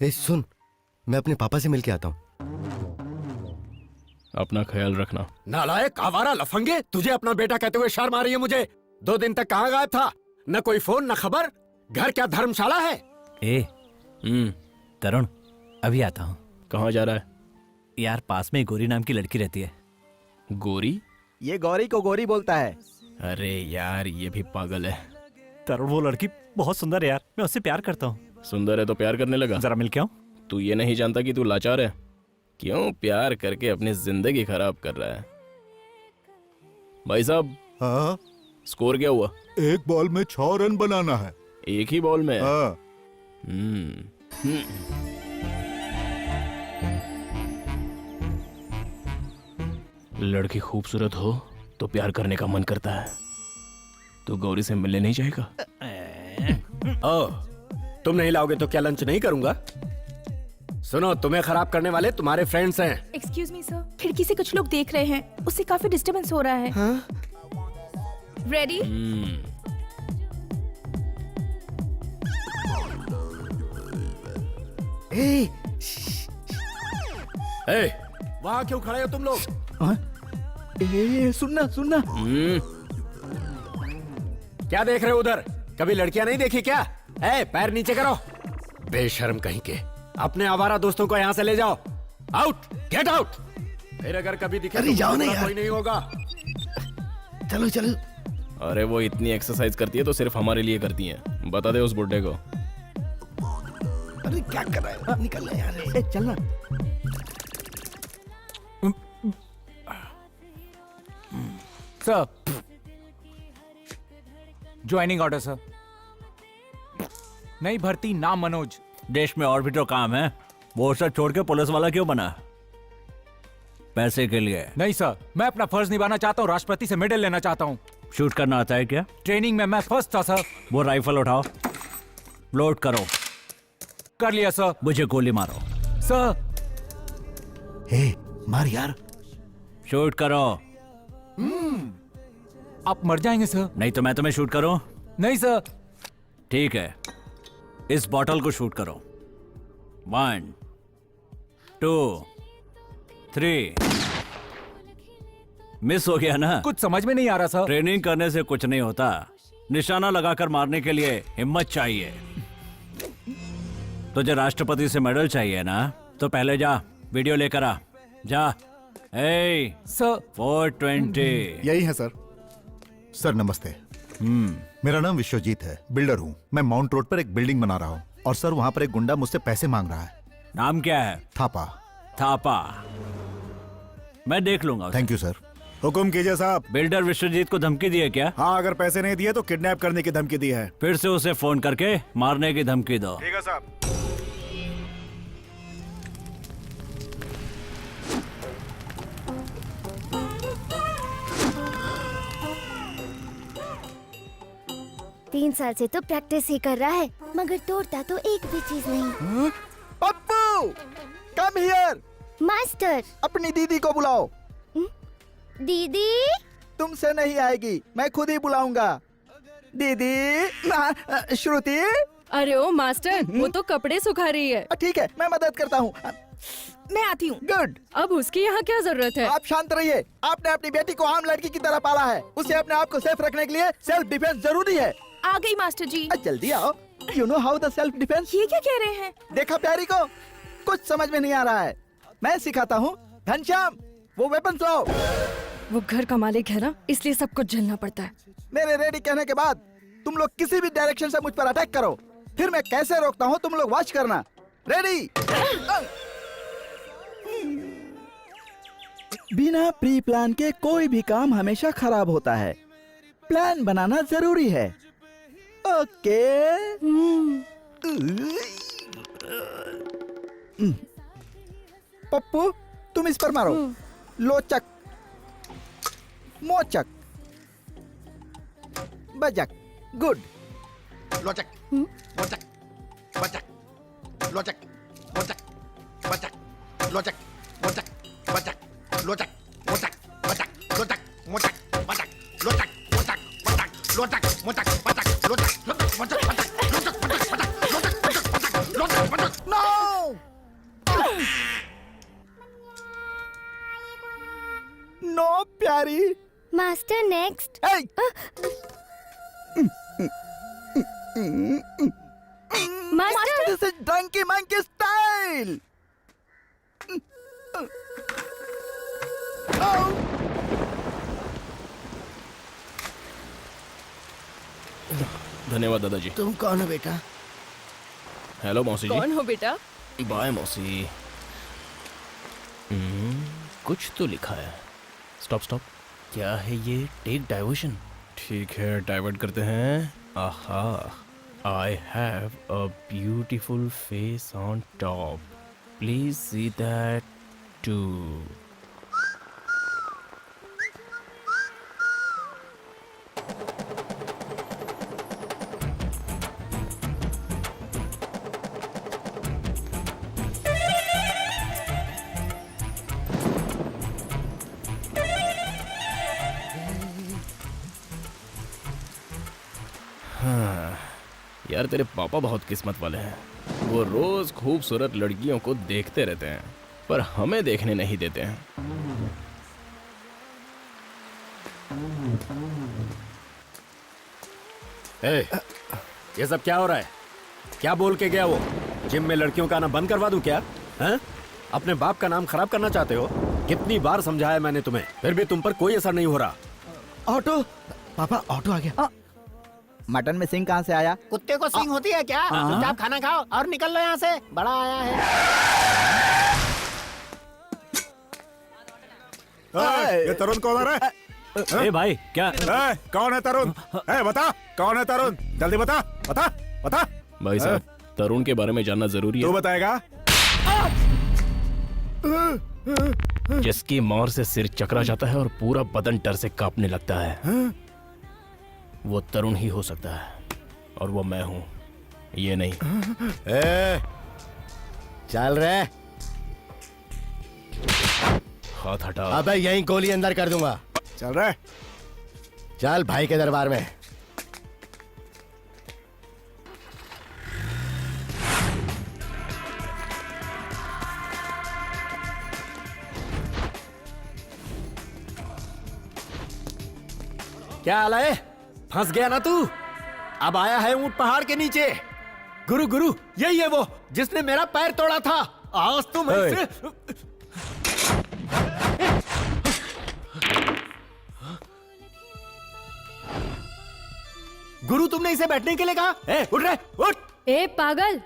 ए सुन, मैं अपने पापा से मिलके आता हूँ। अपना ख्याल रखना। नालायक आवारा लफंगे, तुझे अपना बेटा कहते हुए शर्म आ रही है मुझे। 2 दिन तक कहाँ गायब था? न कोई फोन न खबर। घर क्या धर्मशाला है? तरुण, अभी आता हूँ। कहाँ जा रहा है? यार पास में गौरी नाम की लड़की रहती है। गोरी? ये गौरी को गोरी बोलता है। अरे यार ये भी पागल है। तरुण, वो लड़की बहुत सुंदर है यार, मैं उससे प्यार करता हूँ। सुंदर है तो प्यार करने लगा? जरा मिल के आऊं? तू ये नहीं जानता कि तू लाचार है? क्यों प्यार करके अपनी जिंदगी खराब कर रहा है? भाई साहब, हाँ, स्कोर क्या हुआ? एक बॉल में 6 रन बनाना है। एक ही बॉल में? हाँ। लड़की खूबसूरत हो तो प्यार करने का मन करता है। तो गौरी से मिलने नहीं जाएगा? ओह, तुम नहीं लाओगे तो क्या लंच नहीं करूंगा? सुनो, तुम्हें खराब करने वाले तुम्हारे फ्रेंड्स हैं। एक्सक्यूज मी सर, खिड़की से कुछ लोग देख रहे हैं, उससे काफी डिस्टरबेंस हो रहा है। हाँ? रेडी? वहाँ क्यों खड़े हो तुम लोग? सुनना सुनना। क्या देख रहे हो उधर? कभी लड़कियां नहीं देखी क्या? पैर नीचे करो। बेशर्म कहीं के, अपने आवारा दोस्तों को यहाँ से ले जाओ। Out, get out. फिर अगर कभी दिखे अरे तो जाओ ना यार। कोई नहीं होगा। चलो चलो। अरे वो इतनी एक्सरसाइज करती है तो सिर्फ हमारे लिए करती है। बता दे उस बुड्ढे को। अरे क्या कर रहा है? निकल यार। चलना। Sir, joining order sir. नई भर्ती, नाम मनोज। देश में और भी तो काम है, वो सब छोड़ के पुलिस वाला क्यों बना? पैसे के लिए? नहीं सर, मैं अपना फर्ज निभाना चाहता हूँ, राष्ट्रपति से मेडल लेना चाहता हूँ। शूट करना आता है क्या? ट्रेनिंग में मैं फर्स्ट था सर। वो राइफल उठाओ, लोड करो। कर लिया सर। मुझे गोली मारो। सर, मार यार। शूट करो। आप मर जाएंगे सर। नहीं तो मैं तुम्हें शूट करूं? नहीं सर। ठीक है, इस बॉटल को शूट करो। 1 2 3। मिस हो गया ना? कुछ समझ में नहीं आ रहा सर। ट्रेनिंग करने से कुछ नहीं होता, निशाना लगाकर मारने के लिए हिम्मत चाहिए। तुझे राष्ट्रपति से मेडल चाहिए ना, तो पहले जा वीडियो लेकर आ। जा। सर। 420। यही है सर। सर नमस्ते। मेरा नाम विश्वजीत है, बिल्डर हूँ। मैं माउंट रोड पर एक बिल्डिंग बना रहा हूँ और सर वहाँ पर एक गुंडा मुझसे पैसे मांग रहा है। नाम क्या है? थापा। थापा? मैं देख लूंगा। Thank you sir. हुकुम कीजिए साहब। बिल्डर विश्वजीत को धमकी दी है क्या? हाँ, अगर पैसे नहीं दिए तो किडनैप करने की धमकी दी है। फिर से उसे फोन करके मारने की धमकी दो। ठीक है साहब। तीन साल से तो प्रैक्टिस ही कर रहा है, मगर तोड़ता तो एक भी चीज नहीं। Pappu, come here. मास्टर, अपनी दीदी को बुलाओ। दीदी? तुमसे नहीं आएगी, मैं खुद ही बुलाऊंगा। दीदी। श्रुति। अरे ओ मास्टर, वो तो कपड़े सुखा रही है। ठीक है, मैं मदद करता हूँ। मैं आती हूँ। गुड। अब उसकी यहाँ क्या जरूरत है? आप शांत रहिए। आपने अपनी बेटी को आम लड़की की तरह पाला है। उसे अपने आप को सेफ रखने के लिए सेल्फ डिफेंस जरूरी है। आ गई मास्टर जी। जल्दी आओ। You know how the self defence? ये क्या कह रहे हैं? देखा प्यारी को? कुछ समझ में नहीं आ रहा है, मैं सिखाता हूँ। घनश्याम, वो वेपन लाओ। वो घर का मालिक है ना, इसलिए सब कुछ झेलना पड़ता है। मेरे रेडी कहने के बाद तुम लोग किसी भी डायरेक्शन से मुझ पर अटैक करो, फिर मैं कैसे रोकता हूँ तुम लोग वॉच करना। रेडी? बिना प्री प्लान के कोई भी काम हमेशा खराब होता है। प्लान बनाना जरूरी है। ओके। पप्पू, तुम इस पर मारो। लोचक, मोचक, बजक। गुड। लोचक, मोचक, बचक, लोचक, मोचक, बचक, लोचक, मोचक, बचक, लोचक, मोचक, बचक, लोचक, मोचक, बचक, लोचक, मोचक, बचक, लोचक, मोचक, बचक, लोचक, मोचक, बचक, लोचक, मोचक, बचक, लोचक, मोचक, बचक, लोचक, मोचक। नो! प्यारी। Master next. A! Master This is Donkey Monkey style. धन्यवाद दादाजी। तुम कौन हो बेटा? हेलो मौसी जी। कौन हो बेटा? बाय मौसी। कुछ तो लिखा है। स्टॉप स्टॉप, क्या है ये? Take diversion. ठीक है, डाइवर्ट करते हैं। Aha, I have a beautiful face on top, please see that too. यार तेरे पापा बहुत किस्मत वाले हैं। वो रोज खूबसूरत लड़कियों को देखते रहते हैं पर हमें देखने नहीं देते हैं। ए, ये सब क्या हो रहा है? क्या बोल के गया वो? जिम में लड़कियों का आना बंद करवा दूं क्या? हैं? अपने बाप का नाम खराब करना चाहते हो? कितनी बार समझाया मैंने तुम्हें, फिर भी तुम पर कोई असर नहीं हो रहा। ऑटो, पापा ऑटो आ गया। मटन में सिंह कहाँ से आया? कुत्ते को सींग होती है क्या? चुपचाप खाना खाओ और निकल लो यहाँ से, बड़ा आया है। ये तरुण कौन है? ए भाई क्या? कौन है तरुण? बता कौन है तरुण? जल्दी बता बता बता। भाई साहब, तरुण के बारे में जानना जरूरी है। बताएगा? जिसकी मार से सिर चकरा जाता है और पूरा बदन डर से कांपने लगता है, वो तरुण ही हो सकता है। और वो मैं हूं, ये नहीं। चल रहे, हाथ हटा। अबे यहीं गोली अंदर कर दूंगा। चल रहा है। चल भाई के दरबार में। क्या हाल है? फंस गया ना तू? अब आया है ऊंट पहाड़ के नीचे। गुरु गुरु, यही है वो जिसने मेरा पैर तोड़ा था। आज तो मैं इसे... गुरु, तुमने इसे बैठने के लिए कहा? उठ रहे, उठ। ए पागल,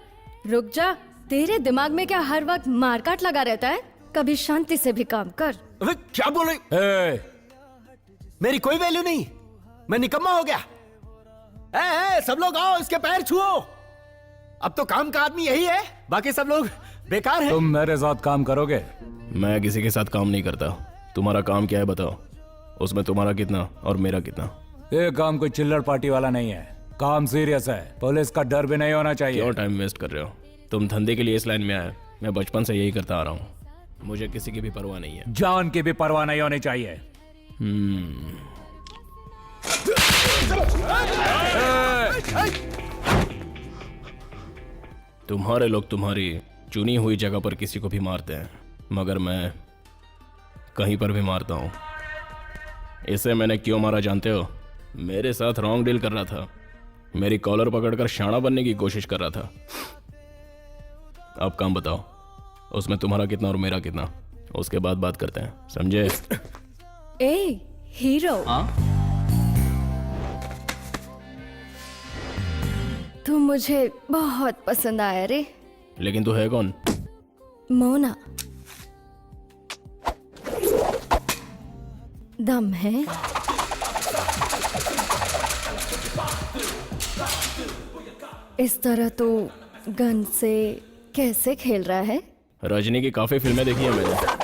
रुक जा। तेरे दिमाग में क्या हर वक्त मारकाट लगा रहता है? कभी शांति से भी काम कर। अबे क्या बोल रही? मेरी कोई वैल्यू नहीं, मैं निकम्मा हो गया। सब लोग आओ, इसके पैर छुओ। अब तो काम का आदमी यही है, बाकी सब लोग बेकार हैं। तुम मेरे साथ काम करोगे? मैं किसी के साथ काम नहीं करता। तुम्हारा काम क्या है बताओ? उसमें तुम्हारा कितना और मेरा कितना? ये काम कोई चिल्लर पार्टी वाला नहीं है, काम सीरियस है। पुलिस का डर भी नहीं होना चाहिए। क्यों टाइम वेस्ट कर रहे हो? तुम धंधे के लिए इस लाइन में आए, मैं बचपन से यही करता आ रहा हूँ। मुझे किसी की भी परवाह नहीं है। जान की भी परवाह नहीं होनी चाहिए। तुम्हारे लोग तुम्हारी चुनी हुई जगह पर किसी को भी मारते हैं, मगर मैं कहीं पर भी मारता हूं। इसे मैंने क्यों मारा जानते हो? मेरे साथ रॉन्ग डील कर रहा था, मेरी कॉलर पकड़कर शाना बनने की कोशिश कर रहा था। अब काम बताओ, उसमें तुम्हारा कितना और मेरा कितना? उसके बाद बात करते हैं, समझे? ए हीरो, तू मुझे बहुत पसंद आया रे। लेकिन तू है कौन? मोना। दम है? इस तरह तू गन से कैसे खेल रहा है? रजनी की काफी फिल्में देखी है मैंने।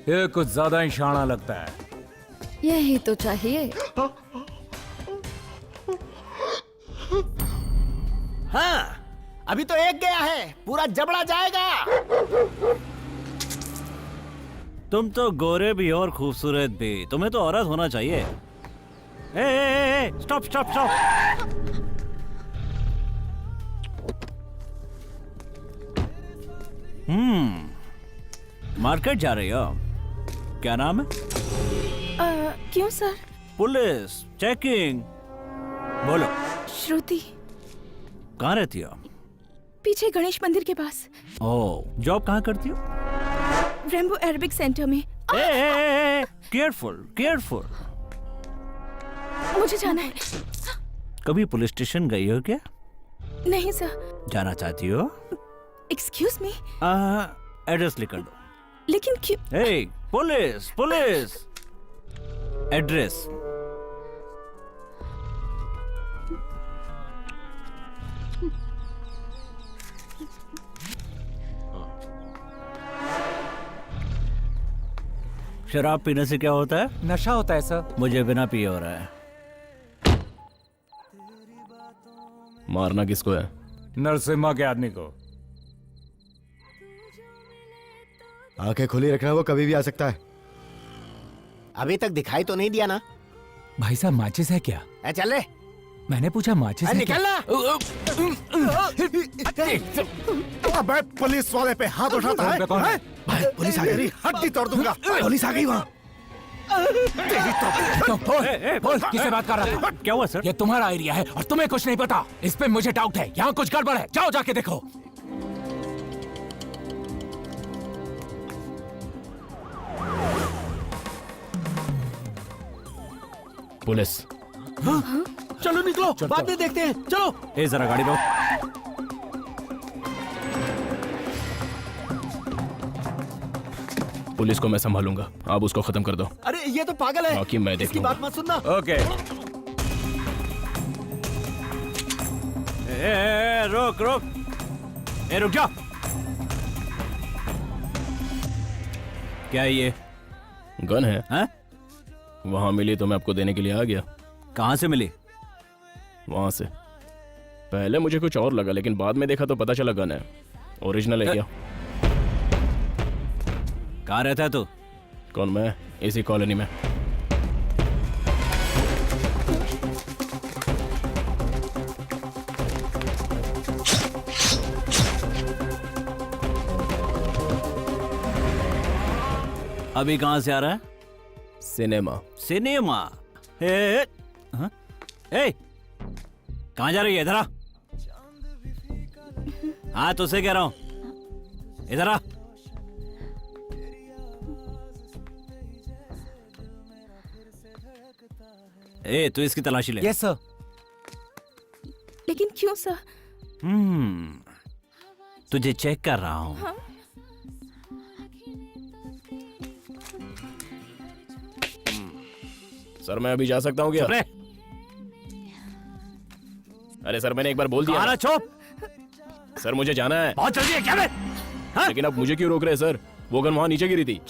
ये कुछ ज्यादा ही शाना लगता है। यही तो चाहिए। हाँ, अभी तो एक गया है, पूरा जबड़ा जाएगा। तुम तो गोरे भी और खूबसूरत भी, तुम्हें तो औरत होना चाहिए। Stop stop stop. मार्केट जा रही हो? क्या नाम है? क्यों सर? Police checking. बोलो, श्रुति, कहाँ रहती हो? पीछे गणेश मंदिर के पास। ओह, जॉब कहाँ करती हो? रेम्बो एरोबिक सेंटर में। Careful careful. मुझे जाना है। कभी पुलिस स्टेशन गई हो क्या? नहीं सर। जाना चाहती हो? एक्सक्यूज मी, एड्रेस लिख दो। लेकिन क्यों? ए, पुलिस पुलिस, एड्रेस। शराब पीने से क्या होता है? नशा होता है सर। मुझे बिना पिए हो रहा है। मारना किसको है? नरसिम्हा के आदमी को। आंखें खुली रखना, वो कभी भी आ सकता है। अभी तक दिखाई तो नहीं दिया ना? भाई साहब माचिस है क्या? चल रे, मैंने पूछा माचिस है क्या? निकल ना। अबे पुलिस वाले पे हाथ उठाता है? कौन है? भाई पुलिस आ गई, हड्डी तोड़ दूंगा। पुलिस आ गई वहाँ। बोल, किससे बात कर रहा था? क्या हुआ सर? ये तुम्हारा एरिया है और तुम्हें कुछ नहीं पता। इस पे मुझे डाउट है, यहाँ कुछ गड़बड़ है। जाओ जाके देखो। पुलिस। चलो निकलो, बाद में देखते हैं। चलो। ए, जरा गाड़ी रोक। पुलिस को मैं संभालूंगा, आप उसको खत्म कर दो। अरे ये तो पागल है। बाकी मैं देख इसकी लूंगा। बात मत सुनना। ओके। रोक रोक। ए, रुक जा। क्या है ये? गन है? हैं? वहां मिली तो मैं आपको देने के लिए आ गया। कहाँ से मिली? वहां से। पहले मुझे कुछ और लगा, लेकिन बाद में देखा तो पता चला गन है। ओरिजिनल है क्या? कहाँ रहता है तू? कौन? मैं इसी कॉलोनी में। अभी कहाँ से आ रहा है? सिनेमा। सिनेमा? ए, हाँ? ए, कहाँ जा रही है? इधर आ। हाँ, तुझसे कह रहा हूँ, इधर आ। ए, तू इसकी तलाशी ले। Yes sir. लेकिन क्यों सर? तुझे चेक कर रहा हूँ। हाँ? सर मैं अभी जा सकता हूँ क्या? चुप रहे। अरे सर मैंने एक बार बोल दिया कहा ना, ना। चुप। सर मुझे जाना है। बहुत जल्दी है क्या बे? हाँ? लेकिन आप मुझे क्यों रोक रहे हैं सर? वो गन वहां नीचे गिरी थी।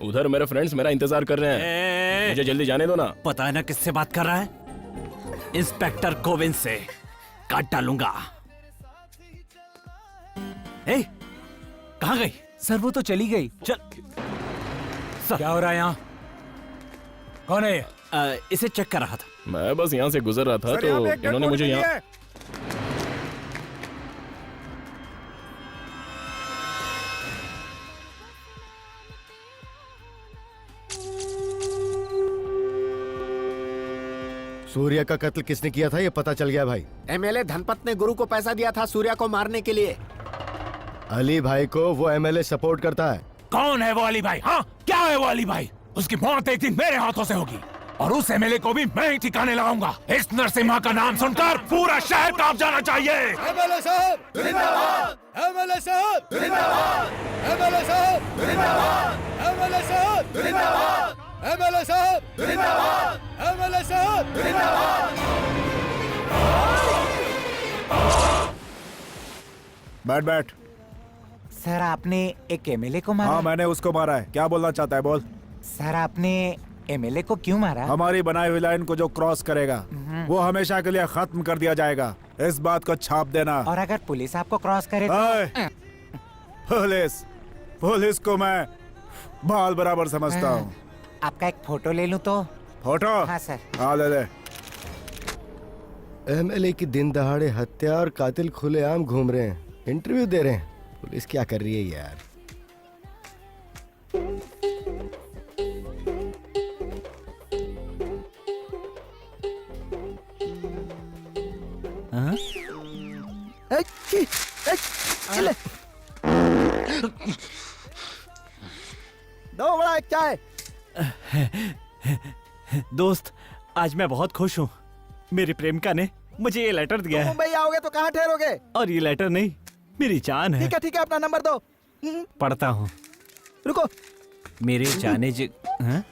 उधर मेरे फ्रेंड्स मेरा इंतजार कर रहे हैं। मुझे जल्दी जाने दो ना। पता है ना किससे बात कर रहा है? इंस्पेक्टर कोविंद से। काट डालूंगा। ए, कहाँ गई? सर वो तो चली गई। चल। क्या हो रहा है यहाँ? कौन है ये? इसे चेक कर रहा था। मैं बस यहाँ से गुजर रहा था तो इन्होंने मुझे यहाँ। सूर्या का कत्ल किसने किया था ये पता चल गया भाई। एमएलए धनपत ने गुरु को पैसा दिया था सूर्या को मारने के लिए। अली भाई को वो एमएलए सपोर्ट करता है। कौन है वो अली भाई? हाँ, क्या है वो अली भाई? उसकी मौत एक दिन मेरे हाथों से होगी और उस एमएलए को भी मैं ही ठिकाने लगाऊंगा। इस नरसिम्हा का नाम सुनकर पूरा शहर कांप जाना चाहिए। एमएलए साहब जिंदाबाद! एमएलए साहब जिंदाबाद! एमएलए साहब जिंदाबाद! एमएलए साहब जिंदाबाद! एमएलए साहब जिंदाबाद! एमएलए साहब जिंदाबाद! बैठ बैठ। सर आपने एक एमएलए को मारा? हाँ मैंने उसको मारा है। क्या बोलना चाहता है बोल। सर आपने एमएलए को क्यों मारा? हमारी बनाई हुई लाइन को जो क्रॉस करेगा वो हमेशा के लिए खत्म कर दिया जाएगा। इस बात को छाप देना। और अगर पुलिस आपको क्रॉस करे तो? पुलिस को मैं बाल बराबर समझता हूँ। आपका एक फोटो ले लूं तो? फोटो? हाँ सर। हाँ ले ले। एमएलए की दिन दहाड़े हत्या और कातिल खुलेआम घूम रहे हैं, इंटरव्यू दे रहे हैं। पुलिस क्या कर रही है यार? हाँ? ले। दो बड़ा एक चाय। दोस्त, आज मैं बहुत खुश हूँ। मेरी प्रेमिका ने मुझे ये लेटर दिया है। मुंबई आओगे तो कहाँ ठहरोगे? और ये लेटर नहीं, मेरी जान है। ठीक है, अपना नंबर दो। पढ़ता हूँ। रुको। मेरे जाने हाँ?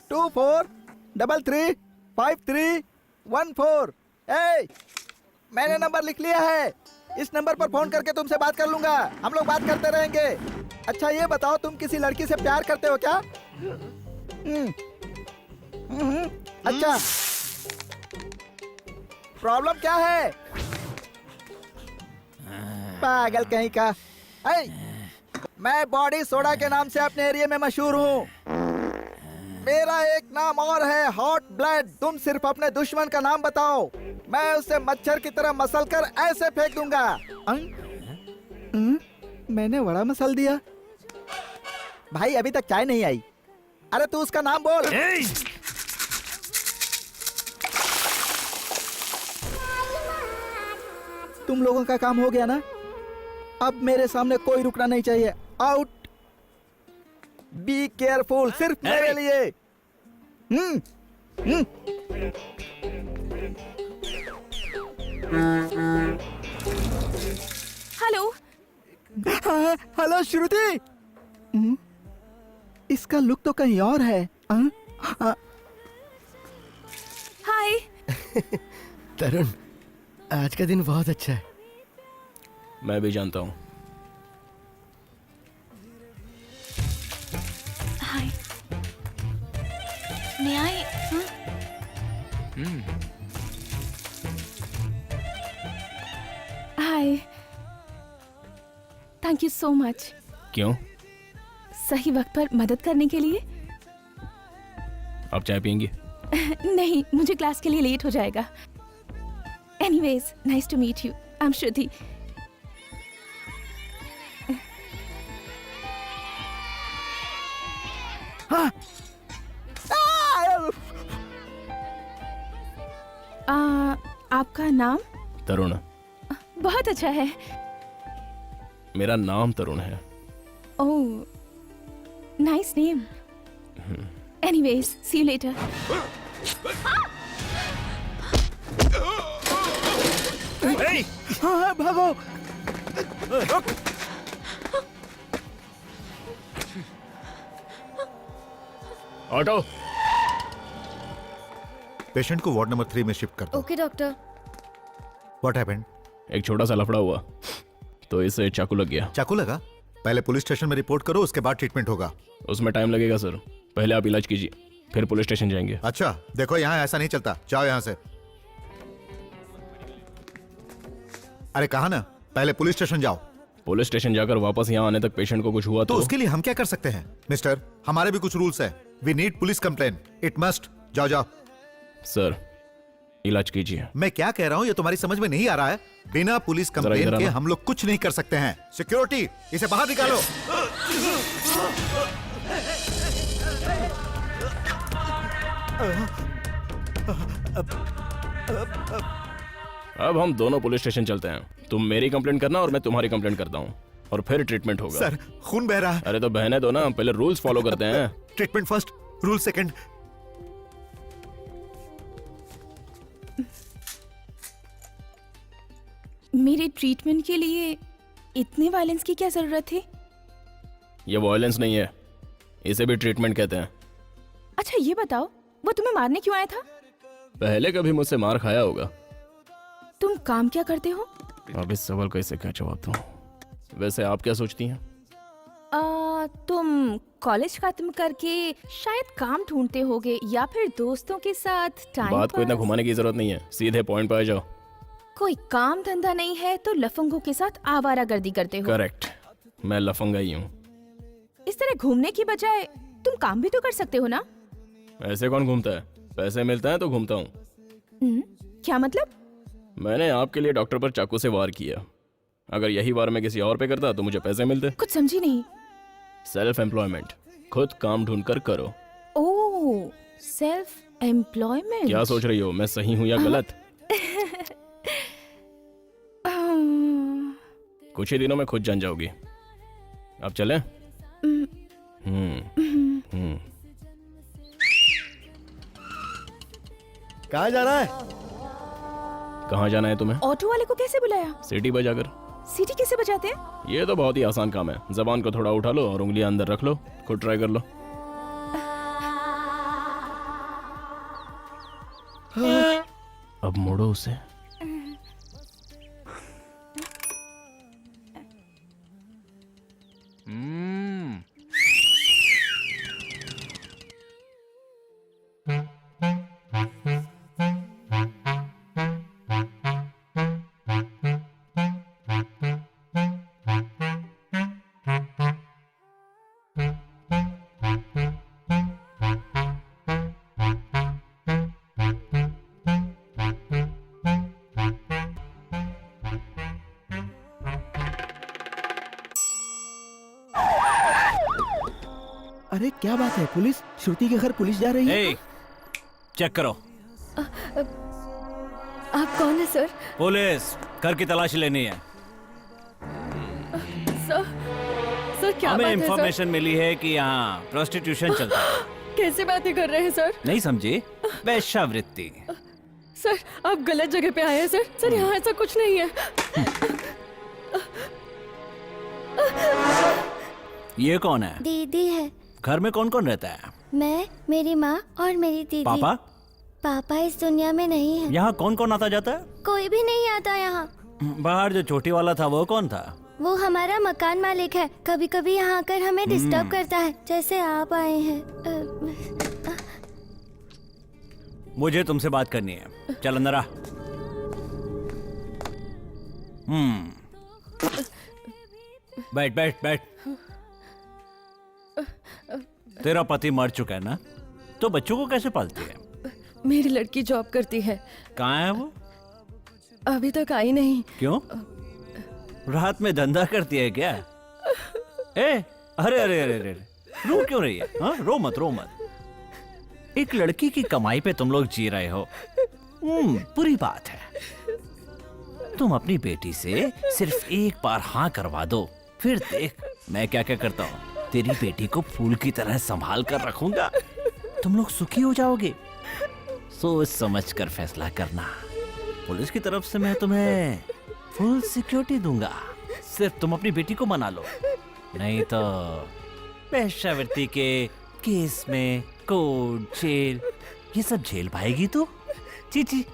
24335314। ए, मैंने नंबर लिख लिया है। इस नंबर पर फोन करके तुमसे बात कर लूंगा। हम लोग बात करते रहेंगे। अच्छा ये बताओ, तुम किसी लड़की से प्यार करते हो क्या? अच्छा, प्रॉब्लम क्या है? पागल कहीं का। मैं बॉडी सोडा के नाम से अपने एरिया में मशहूर हूँ। मेरा एक नाम और है, हॉट ब्लड। तुम सिर्फ अपने दुश्मन का नाम बताओ, मैं उसे मच्छर की तरह मसल कर ऐसे फेंक दूंगा। मैंने बड़ा मसल दिया। भाई अभी तक चाय नहीं आई। अरे तू उसका नाम बोल। तुम लोगों का काम हो गया ना? अब मेरे सामने कोई रुकना नहीं चाहिए। आउट। बी केयरफुल, सिर्फ मेरे लिए। हेलो। हेलो श्रुति। इसका लुक तो कहीं और है। हाय। तरुण, आज का दिन बहुत अच्छा है। मैं भी जानता हूँ। हाय। मैं आई। Hi. Thank you so much. क्यों? सही वक्त पर मदद करने के लिए। आप चाय पियेंगी? नहीं, मुझे क्लास के लिए लेट हो जाएगा। Anyways, nice to meet you. I am Shruti. आपका नाम? तरुण। बहुत अच्छा है। मेरा नाम तरुण है। Oh, nice name. Anyways, see you later. हाँ, भागो। ऑटो। पेशेंट को वार्ड नंबर 3 में शिफ्ट कर दो। Okay doctor. What happened? एक छोटा सा लफड़ा हुआ तो इसे चाकू लग गया। चाकू लगा? पहले पुलिस स्टेशन में रिपोर्ट करो, उसके बाद ट्रीटमेंट होगा। उसमें टाइम लगेगा सर। पहले आप इलाज कीजिए, फिर पुलिस स्टेशन जाएंगे। अच्छा देखो, यहाँ ऐसा नहीं चलता। जाओ यहाँ से। अरे कहा ना, पहले पुलिस स्टेशन जाओ। पुलिस स्टेशन जाकर वापस यहाँ आने तक पेशेंट को कुछ हुआ तो उसके लिए हम क्या कर सकते हैं? मिस्टर, हमारे भी कुछ रूल्स है। We need police complaint. It must. जाओ जाओ। सर, इलाज कीजिए। मैं क्या कह रहा हूँ ये तुम्हारी समझ में नहीं आ रहा है? बिना पुलिस कंप्लेन के हम लोग कुछ नहीं कर सकते हैं। सिक्योरिटी, इसे बाहर निकालो। अब हम दोनों पुलिस स्टेशन चलते हैं। तुम मेरी कंप्लेंट करना और मैं तुम्हारी कंप्लेंट करता हूँ, और फिर ट्रीटमेंट होगा। सर, खून बह रहा है। अरे तो बहने दो ना, पहले रूल्स फॉलो करते हैं। Treatment first, rule second. मेरे ट्रीटमेंट के लिए इतने वायलेंस की क्या जरूरत थी? ये वायलेंस नहीं है, इसे भी ट्रीटमेंट कहते हैं। अच्छा ये बताओ, वो तुम्हें मारने क्यों आया था? पहले कभी मुझसे मार खाया होगा। तुम काम क्या करते हो? अब इस सवाल का इसे क्या जवाब दूं? वैसे आप क्या सोचती हैं? तुम कॉलेज खत्म करके शायद काम ढूंढते होगे, या फिर दोस्तों के साथ टाइम बात को इतना घुमाने की जरूरत नहीं है, सीधे पॉइंट पे आ जाओ। कोई काम धंधा नहीं है तो लफंगों के साथ आवारागर्दी करते हो। करेक्ट, मैं लफंगा ही हूँ। इस तरह घूमने की बजाय तुम काम भी तो कर सकते हो ना? ऐसे कौन घूमता है? पैसे मिलते हैं तो घूमता हूँ। क्या मतलब? मैंने आपके लिए डॉक्टर पर चाकू से वार किया, अगर यही बार मैं किसी और पे करता तो मुझे पैसे मिलते। कुछ समझी नहीं। सेल्फ एम्प्लॉयमेंट, खुद काम ढूंढ कर करो। ओह, सेल्फ एम्प्लॉयमेंट। क्या सोच रही हो, मैं सही हूँ या गलत? कुछ ही दिनों में खुद जान जाओगी। अब चलें? कहाँ जा रहा है? कहाँ जाना है तुम्हें? ऑटो वाले को कैसे बुलाया? सीटी बजाकर। सीटी कैसे बजाते हैं? ये तो बहुत ही आसान काम है। जबान को थोड़ा उठा लो और उंगलियां अंदर रख लो। खुद ट्राई कर लो। अब मोड़ो उसे। अरे क्या बात है, पुलिस? श्रुति के घर पुलिस जा रही है। ए, चेक करो। आप कौन है सर? पुलिस, घर की तलाशी लेनी है। सर क्या हमें बात है सर? इंफॉर्मेशन मिली है कि यहाँ प्रोस्टिट्यूशन चलता है। कैसे बातें कर रहे हैं सर? नहीं समझे? वेश्यावृत्ति। सर आप गलत जगह पे आए हैं सर। सर यहाँ ऐसा कुछ नहीं है। ये कौन है? दीदी है। घर में कौन कौन रहता है? मैं, मेरी माँ और मेरी दीदी। पापा? पापा इस दुनिया में नहीं है। यहाँ कौन कौन आता जाता है? कोई भी नहीं आता यहाँ। बाहर जो छोटी वाला था वो कौन था? वो हमारा मकान मालिक है। कभी कभी यहाँ आकर हमें डिस्टर्ब करता है, जैसे आप आए हैं। मुझे तुमसे बात करनी है। चल अंदर आ। बैठ बैठ बैठ। तेरा पति मर चुका है ना, तो बच्चों को कैसे पालती है? मेरी लड़की जॉब करती है। कहाँ है वो? अभी तक आई नहीं। क्यों? रात में धंधा करती है क्या? ए, अरे अरे अरे अरे, रो क्यों रही है? हाँ, रो मत रो मत। एक लड़की की कमाई पे तुम लोग जी रहे हो। बुरी बात है। तुम अपनी बेटी से सिर्फ एक बार हाँ करवा दो, फिर देख मैं क्या क्या करता हूँ। तेरी बेटी को फूल की तरह संभाल कर रखूंगा। तुम लोग सुखी हो जाओगे। सोच समझ कर फैसला करना। पुलिस की तरफ से मैं तुम्हें फुल सिक्योरिटी दूंगा। सिर्फ तुम अपनी बेटी को मना लो, नहीं तो वेश्यावृत्ति के केस में कोर्ट, जेल, ये सब झेल पाएगी तू? चीची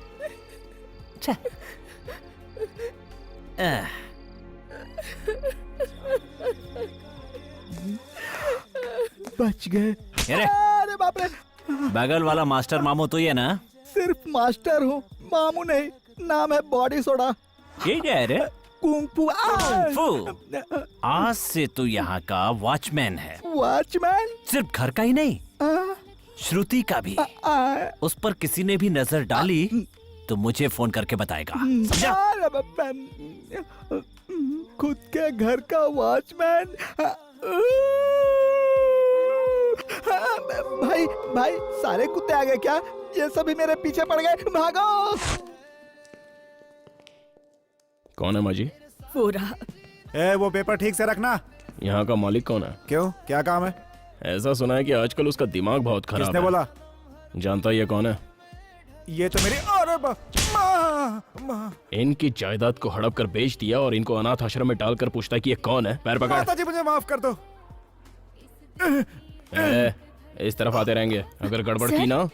बच गए। अरे अरे बाप रे, बगल वाला मास्टर मामू तो ये ना? सिर्फ मास्टर हूँ, मामू नहीं। नाम है बॉडी सोडा। ये क्या है रे? कुंफू। कुंफू। आज से तू यहाँ का वॉचमैन है। वॉचमैन? सिर्फ घर का ही नहीं, श्रुति का भी। उस पर किसी ने भी नजर डाली तो मुझे फोन करके बताएगा, समझा? खुद के घर का वॉचमैन। भाई भाई, सारे कुत्ते आ गए क्या? ये सभी मेरे पीछे पड़ गए, भागो। कौन है माजी? वो रहा। वो पेपर ठीक से रखना। यहाँ का मालिक कौन है? क्यों, क्या काम है? ऐसा सुना है कि आजकल उसका दिमाग बहुत खराब है। किसने बोला? जानता ये कौन है? ये तो मेरी इनकी जायदाद को हड़प कर बेच दिया और इनको अनाथ आश्रम में डालकर पूछता है कि ये कौन है। पैर पकड़। माता जी मुझे माफ कर दो। इस तरफ आते रहेंगे। अगर गड़बड़ की ना।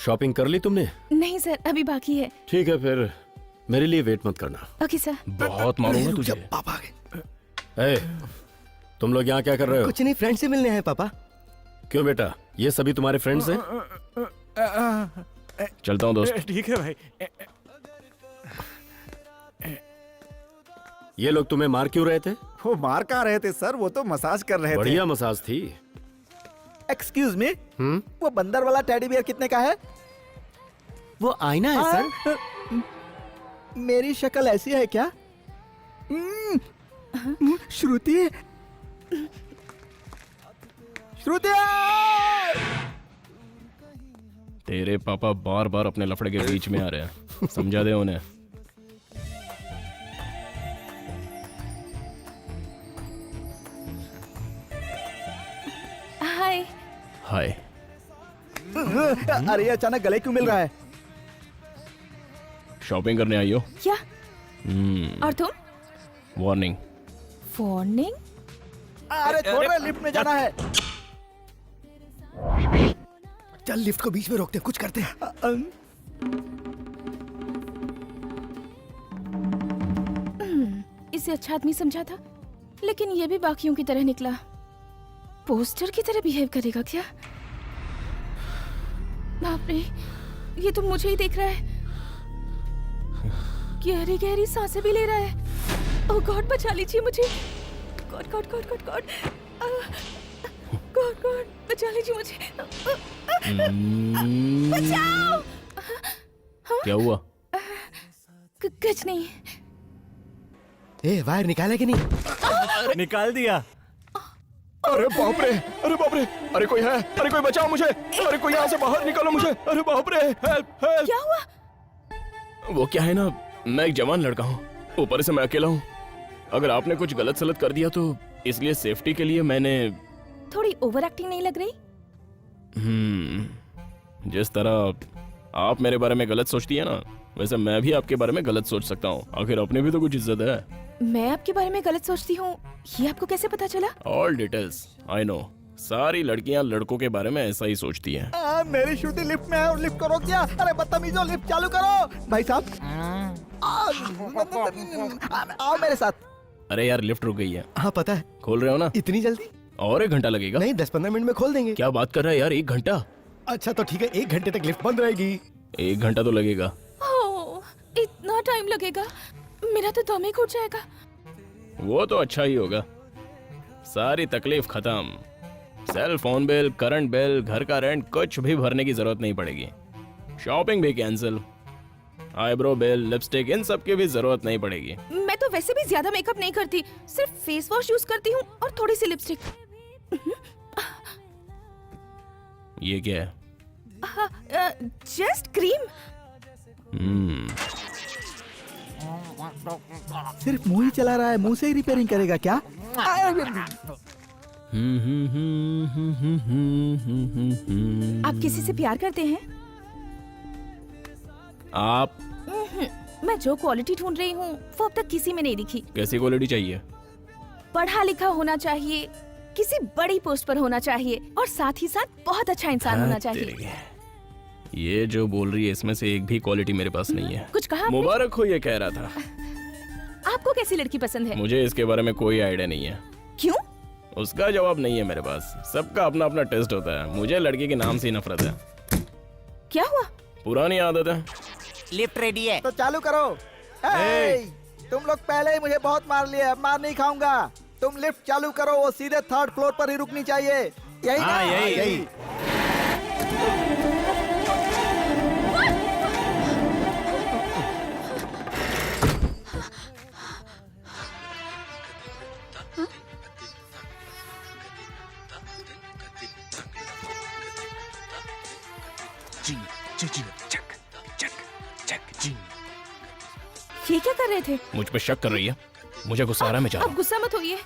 शॉपिंग कर ली तुमने? नहीं सर, अभी बाकी है। ठीक है, फिर मेरे लिए वेट मत करना। Okay sir. बहुत मारूंगा तुझे। पापा आ गए। तुम लोग यहाँ क्या कर रहे हो? कुछ नहीं, फ्रेंड से मिलने हैं पापा। क्यों बेटा, ये सभी तुम्हारे फ्रेंड्स हैं? चलता हूँ दोस्त। ठीक है भाई। ये लोग तुम्हें मार क्यों रहे थे? वो मार कहाँ रहे थे सर, वो तो मसाज कर रहे थे। बढ़िया मसाज थी। एक्सक्यूज मी, वो बंदर वाला टेडी बियर कितने का है? वो आईना है सर। मेरी शक्ल ऐसी है क्या? श्रुति श्रुति तेरे पापा बार बार अपने लफड़े के बीच में आ रहे हैं, समझा दे उन्हें। हाय। हाय। अरे अचानक गले क्यों मिल रहा है? शॉपिंग करने आई हो? क्या? और तुम? वार्निंग। वार्निंग? अरे छोड़ रहे, लिफ्ट में जाना है। चल लिफ्ट को बीच में रोकते हैं, कुछ करते हैं। इसे अच्छा आदमी समझा था, लेकिन ये भी बाकियों की तरह निकला। पोस्टर की तरह बिहेव करेगा क्या? बाप रे, ये तो मुझे ही देख रहा है। गहरी गहरी सांसें भी ले रहा है। ओह गॉड, बचा लीजिए मुझे। God God God God God God God, बचा लीजिए मुझे। बचाओ। क्या हुआ? कुछ नहीं। ए वायर निकाला कि नहीं? निकाल दिया। अरे बाप रे, अरे बाप रे, अरे कोई है, अरे कोई बचाओ मुझे, अरे कोई यहाँ से बाहर निकालो मुझे, अरे बाप रे, हेल्प हेल्प। क्या हुआ? वो क्या है ना, मैं एक जवान लड़का हूँ, ऊपर से मैं अकेला हूँ। अगर आपने कुछ गलत सलत कर दिया तो इसलिए सेफ्टी के लिए मैंने। थोड़ी ओवर एक्टिंग नहीं लग रही? जिस तरह आप मेरे बारे में गलत सोचती है ना, वैसे मैं भी आपके बारे में गलत सोच सकता हूँ। आखिर अपनी भी तो कुछ इज्जत है। मैं आपके बारे में गलत सोचती हूँ, ये आपको कैसे पता चला? All details I know. सारी लड़कियां लड़कों के बारे में ऐसा ही सोचती हैं। मेरी श्रुति लिफ्ट में है और लिफ्ट को रोक दिया। अरे बदतमीजों, लिफ्ट चालू करो। भाई साहब आओ मेरे साथ। अरे यार लिफ्ट रुक गई है। हाँ पता है। खोल रहे हो ना? इतनी जल्दी? और 1 घंटा लगेगा? नहीं 10-15 मिनट में खोल देंगे। क्या बात कर रहा है यार, 1 घंटा? अच्छा तो ठीक है, 1 घंटे तक लिफ्ट बंद रहेगी। 1 घंटा तो लगेगा। ओह, इतना टाइम लगेगा? मेरा तो दम ही घुट जाएगा। वो तो अच्छा ही होगा। सारी तकलीफ खत्म। Cell phone bill, current bill, घर का रेंट, कुछ भी भरने की जरूरत नहीं पड़ेगी। शॉपिंग भी कैंसिल, आईब्रो बिल, लिपस्टिक, इन सब की भी जरूरत नहीं पड़ेगी। मैं तो वैसे भी ज्यादा मेकअप नहीं करती, सिर्फ फेस वॉश यूज करती हूँ और थोड़ी सी लिपस्टिक। ये क्या है? Just cream. सिर्फ मुंह ही चला रहा है, मुंह से ही रिपेयरिंग करेगा क्या? आप किसी से प्यार करते हैं? आप मैं जो क्वालिटी ढूंढ रही हूँ वो अब तक किसी में नहीं दिखी। कैसी क्वालिटी चाहिए? पढ़ा लिखा होना चाहिए, किसी बड़ी पोस्ट पर होना चाहिए और साथ ही साथ बहुत अच्छा इंसान होना चाहिए। ये जो बोल रही है इसमें से एक भी क्वालिटी मेरे पास नहीं है। कुछ कहा आपने? मुबारक हो, ये कह रहा था। आपको कैसी लड़की पसंद है? मुझे इसके बारे में कोई आइडिया नहीं है। क्यों? उसका जवाब नहीं है मेरे पास। सबका अपना अपना टेस्ट होता है। मुझे लड़की के नाम से ही नफरत है। क्या हुआ? पुरानी आदत है। लिफ्ट रेडी है। तो चालू करो। तुम लोग पहले ही मुझे बहुत मार लिए, अब मार नहीं खाऊंगा। तुम लिफ्ट चालू करो, वो सीधे 3rd फ्लोर पर ही रुकनी चाहिए। यही ना? हाँ, यही। ये क्या कर रहे थे? मुझ पे शक कर रही है? मुझे गुस्सा आ रहा है, मैं जा रहा अब गुस्सा मत होइए।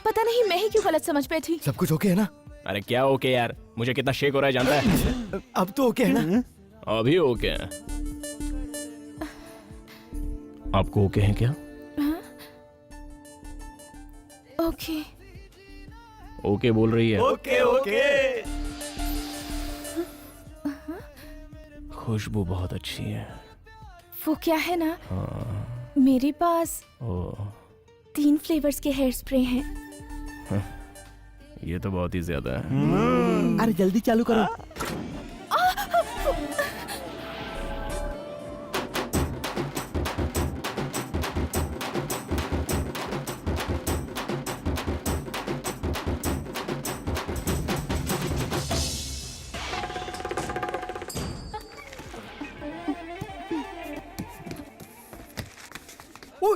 पता नहीं मैं ही क्यों गलत समझ बैठी। सब कुछ ओके है ना? हूँ। अरे क्या ओके यार, मुझे कितना शेक हो रहा है जानता है? अब तो ओके है ना? अभी ओके है। आपको ओके है क्या? ओके। ओके बोल रही है। Okay okay. खुशबू बहुत अच्छी है। वो क्या है ना, मेरे पास ओ 3 फ्लेवर्स के हेयर स्प्रे हैं। ये तो बहुत ही ज्यादा है। अरे जल्दी चालू करो।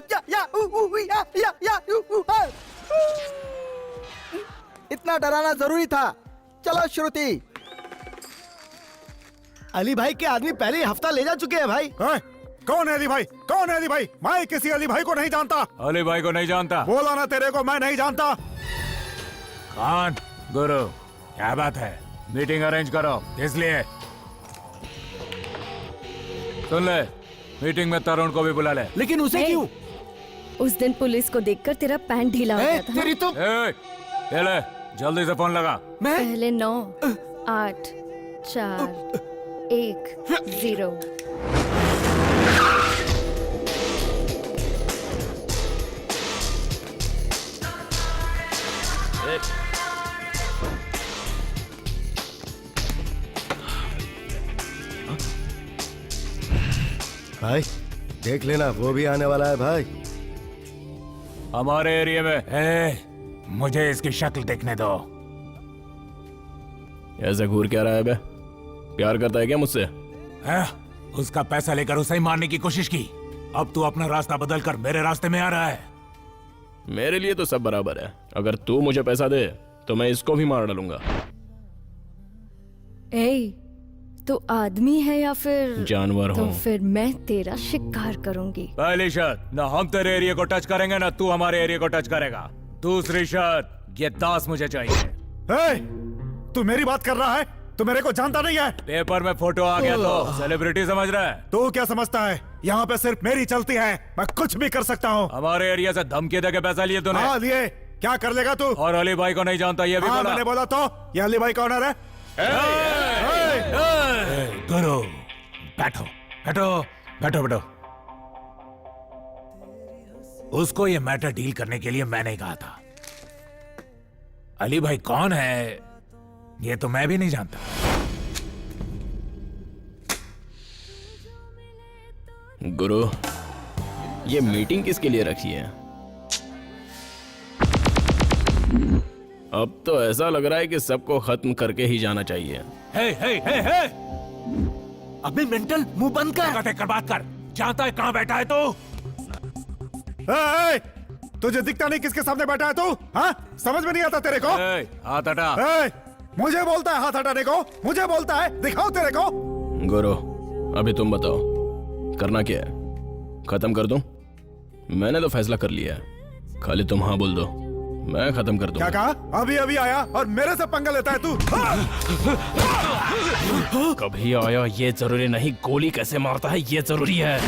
जा, आ। इतना डराना जरूरी था। चलो श्रुति। अली भाई के आदमी पहले ही हफ्ता ले जा चुके हैं भाई। कौन है अली भाई? कौन है अली भाई? मैं किसी अली भाई को नहीं जानता। अली भाई को नहीं जानता? बोला ना तेरे को, मैं नहीं जानता। कौन? गुरु, क्या बात है? मीटिंग अरेंज करो। इसलिए सुन ले, मीटिंग में तरुण को भी बुला ले। लेकिन उसे क्यों? उस दिन पुलिस को देखकर तेरा पैंट ढीला हो गया था। तेरी तो ले ले, जल्दी से फोन लगा। पहले 9 8 4 1 0। भाई देख लेना, वो भी आने वाला है भाई। हमारे एरिया में मुझे इसकी शक्ल देखने दो। ऐसे घूर क्या रहा है बे? प्यार करता है क्या मुझसे? उसका पैसा लेकर उसे ही मारने की कोशिश की। अब तू अपना रास्ता बदल कर मेरे रास्ते में आ रहा है। मेरे लिए तो सब बराबर है। अगर तू मुझे पैसा दे तो मैं इसको भी मार डालूंगा। ए, तू आदमी है या फिर जानवर तो हूँ। फिर मैं तेरा शिकार करूंगी। पहली शर्त, ना हम तेरे एरिया को टच करेंगे ना तू हमारे एरिया को टच करेगा। दूसरी शर्त, ये दास मुझे चाहिए। तू मेरी बात कर रहा है? तू मेरे को जानता नहीं है? पेपर में फोटो आ गया तो सेलिब्रिटी समझ रहा है? तू क्या समझता है? यहाँ पे सिर्फ मेरी चलती है, मैं कुछ भी कर सकता हूँ। हमारे एरिया से धमकी देके पैसा लिए तूने? हाँ लिए। क्या कर लेगा तू? और अली भाई को नहीं जानता ये भी बोला? मैंने बोला तो। ये अली भाई कौन है? गुरु, बैठो बैठो बैठो बैठो। उसको ये मैटर डील करने के लिए मैंने कहा था। अली भाई कौन है ये तो मैं भी नहीं जानता। गुरु, ये मीटिंग किसके लिए रखी है? अब तो ऐसा लग रहा है कि सबको खत्म करके ही जाना चाहिए। हे हे हे हे, अबे मेंटल, मुंह बंद कर। देख कर बात कर। जानता है कहाँ बैठा है तू? तुझे दिखता नहीं किसके सामने बैठा है तू? हाँ, समझ में नहीं आता तेरे को? हाथ हटा। मुझे बोलता है हाथ हटाने को? मुझे बोलता है? दिखाओ तेरे को। गुरु, अभी तुम बताओ करना क्या है? खत्म कर दूं? मैंने तो फैसला कर लिया है, खाली तुम हाँ बोल दो, मैं खत्म कर दूंगा। क्या कहा? अभी अभी आया और मेरे से पंगा लेता है तू? कभी आया ये जरूरी नहीं, गोली कैसे मारता है ये जरूरी है।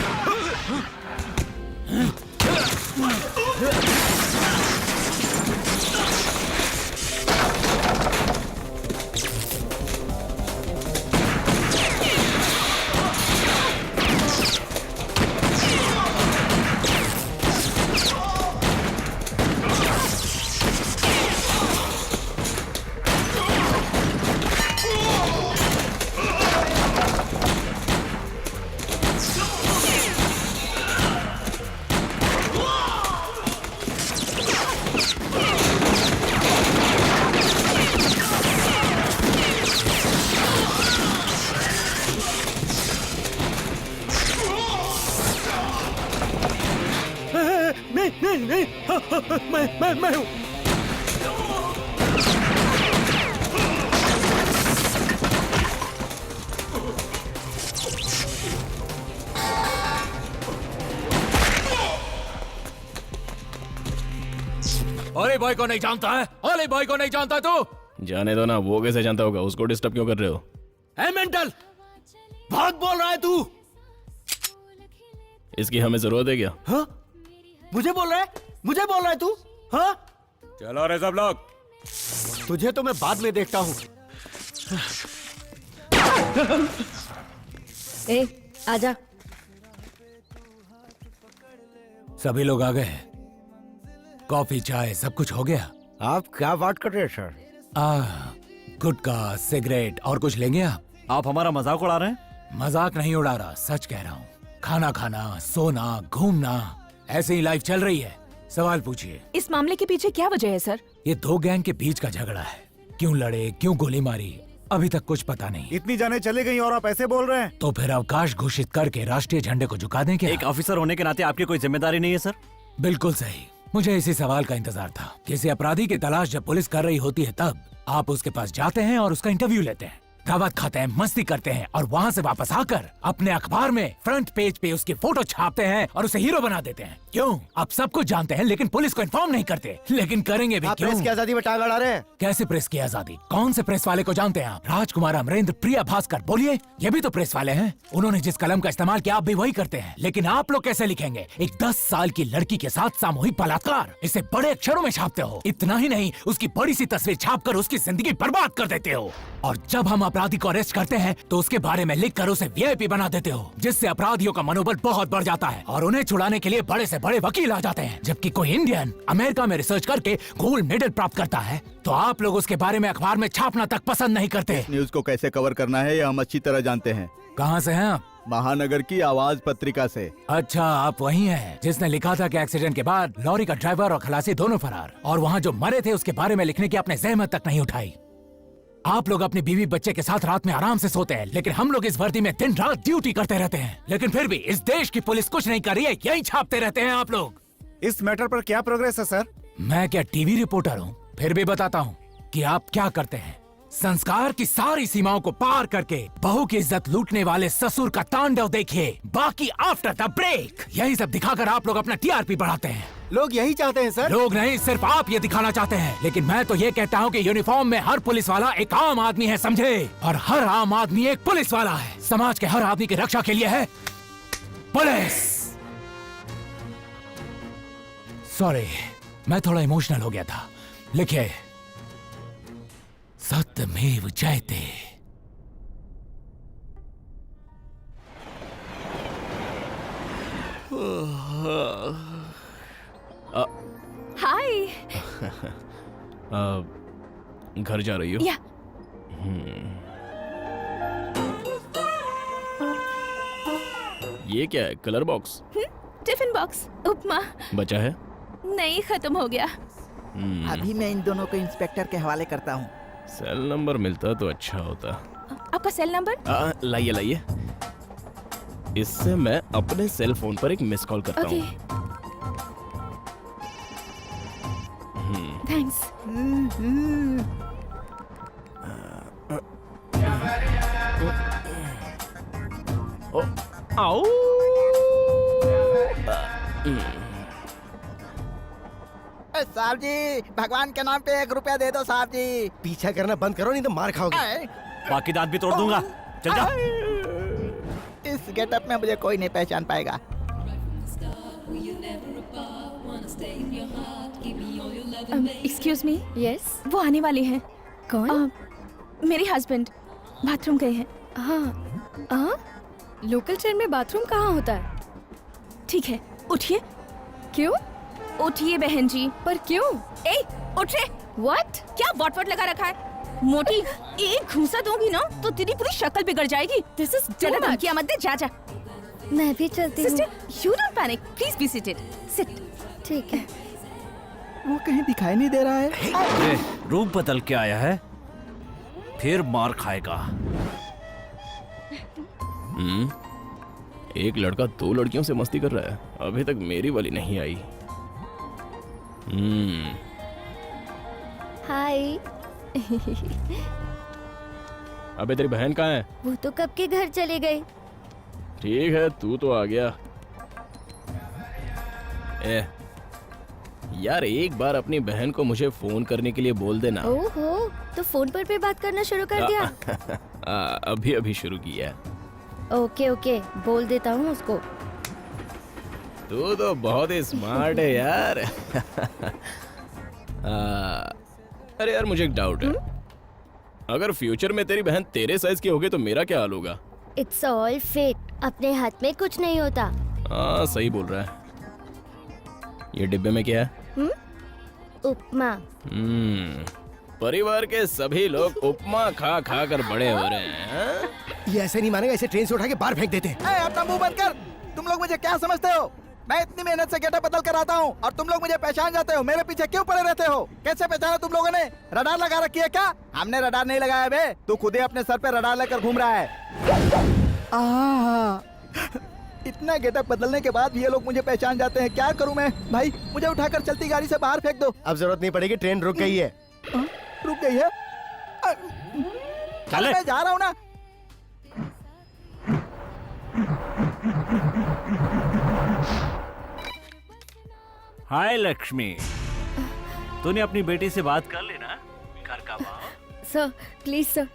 मैं हूँ। अली भाई को नहीं जानता है? अली भाई को नहीं जानता तू? जाने दो ना, वो कैसे जानता होगा? उसको डिस्टर्ब क्यों कर रहे हो? ए मेंटल, बहुत बोल रहा है तू। इसकी हमें जरूरत है क्या? हाँ? मुझे बोल रहा है? मुझे बोल रहा है तू? हाँ? चलो रे सब लोग। तुझे तो मैं बाद में देखता हूँ। ए, आजा। सभी लोग आ गए? कॉफी चाय सब कुछ हो गया? आप क्या बात कर रहे हैं सर? गुटखा सिगरेट और कुछ लेंगे आप? आप हमारा मजाक उड़ा रहे हैं? मजाक नहीं उड़ा रहा, सच कह रहा हूँ। खाना खाना, सोना, घूमना, ऐसे ही लाइफ चल रही है। सवाल पूछिए। इस मामले के पीछे क्या वजह है सर? ये दो गैंग के बीच का झगड़ा है। क्यों लड़े, क्यों गोली मारी, अभी तक कुछ पता नहीं। इतनी जाने चली गई और आप ऐसे बोल रहे हैं? तो फिर अवकाश घोषित करके राष्ट्रीय झंडे को झुका दें क्या? एक ऑफिसर होने के नाते आपकी कोई जिम्मेदारी नहीं है सर? बिल्कुल सही। मुझे इसी सवाल का इंतजार था। किसी अपराधी की तलाश जब पुलिस कर रही होती है तब आप उसके पास जाते हैं और उसका इंटरव्यू लेते हैं, दावत खाते हैं, मस्ती करते हैं और वहाँ से वापस आकर अपने अखबार में फ्रंट पेज पे उसकी फोटो छापते हैं और उसे हीरो बना देते हैं। क्यों? आप सब कुछ जानते हैं लेकिन पुलिस को इन्फॉर्म नहीं करते। लेकिन करेंगे भी क्यों? प्रेस की आजादी में टांग अड़ा रहे हैं। कैसे प्रेस की आजादी? कौन से प्रेस वाले को जानते हैं आप? राजकुमार, अमरेंद्र, प्रिया भास्कर, बोलिए, ये भी तो प्रेस वाले हैं। उन्होंने जिस कलम का इस्तेमाल किया आप भी वही करते हैं। लेकिन आप लोग कैसे लिखेंगे? एक 10 साल की लड़की के साथ सामूहिक बलात्कार, इसे बड़े अक्षरों में छापते हो। इतना ही नहीं, उसकी बड़ी सी तस्वीर छापकर उसकी जिंदगी बर्बाद कर देते हो। और जब हम अपराधी को अरेस्ट करते हैं तो उसके बारे में लिखकर उसे वीआईपी बना देते हो, जिससे अपराधियों का मनोबल बहुत बढ़ जाता है और उन्हें छुड़ाने के लिए बड़े से बड़े वकील आ जाते हैं। जबकि कोई इंडियन अमेरिका में रिसर्च करके गोल्ड मेडल प्राप्त करता है तो आप लोग उसके बारे में अखबार में छापना तक पसंद नहीं करते। न्यूज को कैसे कवर करना है ये हम अच्छी तरह जानते हैं। कहाँ से हैं आप? महानगर की आवाज पत्रिका से। अच्छा, आप वही हैं जिसने लिखा था कि एक्सीडेंट के बाद लॉरी का ड्राइवर और खलासी दोनों फरार, और वहाँ जो मरे थे उसके बारे में लिखने की आपने जहमत तक नहीं उठाई। आप लोग अपनी बीवी बच्चे के साथ रात में आराम से सोते हैं, लेकिन हम लोग इस वर्दी में दिन रात ड्यूटी करते रहते हैं। लेकिन फिर भी इस देश की पुलिस कुछ नहीं कर रही है, यही छापते रहते हैं आप लोग। इस मैटर पर क्या प्रोग्रेस है सर? मैं क्या टीवी रिपोर्टर हूँ? फिर भी बताता हूँ कि आप क्या करते हैं। संस्कार की सारी सीमाओं को पार करके बहू की इज्जत लूटने वाले ससुर का तांडव देखिए। बाकी आफ्टर द ब्रेक। यही सब दिखाकर आप लोग अपना टीआरपी बढ़ाते हैं। लोग यही चाहते हैं सर। लोग नहीं, सिर्फ आप ये दिखाना चाहते हैं। लेकिन मैं तो ये कहता हूँ कि यूनिफॉर्म में हर पुलिस वाला एक आम आदमी है, समझे? और हर आम आदमी एक पुलिस वाला है। समाज के हर आदमी की रक्षा के लिए है पुलिस। सॉरी, मैं थोड़ा इमोशनल हो गया था। लिखिए, सत्यमेव जयते। हाय। घर जा रही हो? या ये क्या है? Colour box? टिफिन बॉक्स, उपमा। बचा है? नहीं, खत्म हो गया। अभी मैं इन दोनों को इंस्पेक्टर के हवाले करता हूँ। सेल नंबर मिलता तो अच्छा होता। आपका सेल नंबर? लाइए लाइए, इससे मैं अपने सेल फोन पर एक मिस कॉल करता ओके, हूँ। थैंक्स। आओ। साहब जी, भगवान के नाम पे 1 रुपया दे दो साहब जी। पीछा करना बंद करो नहीं तो मार खाओगे। बाकी दांत भी तोड़ दूंगा। चल जा। इस गेटअप में मुझे कोई नहीं पहचान पाएगा। Excuse me. यस। वो आने वाले हैं। कौन? मेरे हस्बैंड बाथरूम गए हैं। हाँ हाँ, लोकल ट्रेन में बाथरूम कहाँ होता है? ठीक है, उठिए। क्यों? उठिए बहन जी। पर क्यों? ए, उठे। व्हाट? क्या वॉट लगा रखा है? मोटी, एक घूंसा दूंगी ना तो तेरी पूरी शक्ल बिगड़ जाएगी। दिस इज टू ज्यादा मच। धमकियां मत दे, जा जा। मैं भी चलती हूँ। Sister, you don't panic, please be seated. Sit. ठीक है। वो कहीं दिखाई नहीं दे रहा है। ए, रूप बदल के आया है, फिर मार खाएगा। एक लड़का 2 लड़कियों से मस्ती कर रहा है, अभी तक मेरी वाली नहीं आई। हाय। अबे तेरी बहन कहाँ है? वो तो कब के घर चले गए। ठीक है, तू तो आ गया। यार, एक बार अपनी बहन को मुझे फोन करने के लिए बोल देना। ओहो, तो फोन पर भी बात करना शुरू कर दिया। अभी अभी शुरू किया। ओके ओके, बोल देता हूँ उसको। तू तो बहुत ही स्मार्ट है यार। अरे यार, मुझे एक डाउट है। अगर फ्यूचर में तेरी बहन तेरे साइज की होगी तो मेरा क्या हाल होगा? इट्स ऑल फेट, अपने हाथ में कुछ नहीं होता। हाँ, सही बोल रहा है। ये डिब्बे में क्या है? उपमा। परिवार के सभी लोग उपमा खा खा कर बड़े हो रहे हैं। ये ऐसे नहीं मानेगा, इसे ट्रेन से उठा के बाहर फेंक देते हैं। अपना मुंह बंद कर। तुम लोग मुझे क्या समझते हो? मैं इतनी मेहनत से गेटअप बदल कर आता हूँ और तुम लोग मुझे पहचान जाते हो। मेरे पीछे क्यों पड़े रहते हो? कैसे पहचाना तुम लोगों ने? रडार लगा रखी है क्या? हमने रडार नहीं लगाया बे, तू खुद ही अपने सर पे रडार लेकर घूम रहा है। इतना गेटअप बदलने के बाद भी ये लोग मुझे पहचान जाते हैं। क्या करूं मैं? भाई मुझे उठाकर चलती गाड़ी से बाहर फेंक दो। अब जरूरत नहीं पड़ेगी, ट्रेन रुक गई है। रुक गई है? चले। मैं जा रहा हूँ ना। हाय लक्ष्मी, तूने अपनी बेटी से बात कर ली ना? घर का बाप। सर प्लीज सर,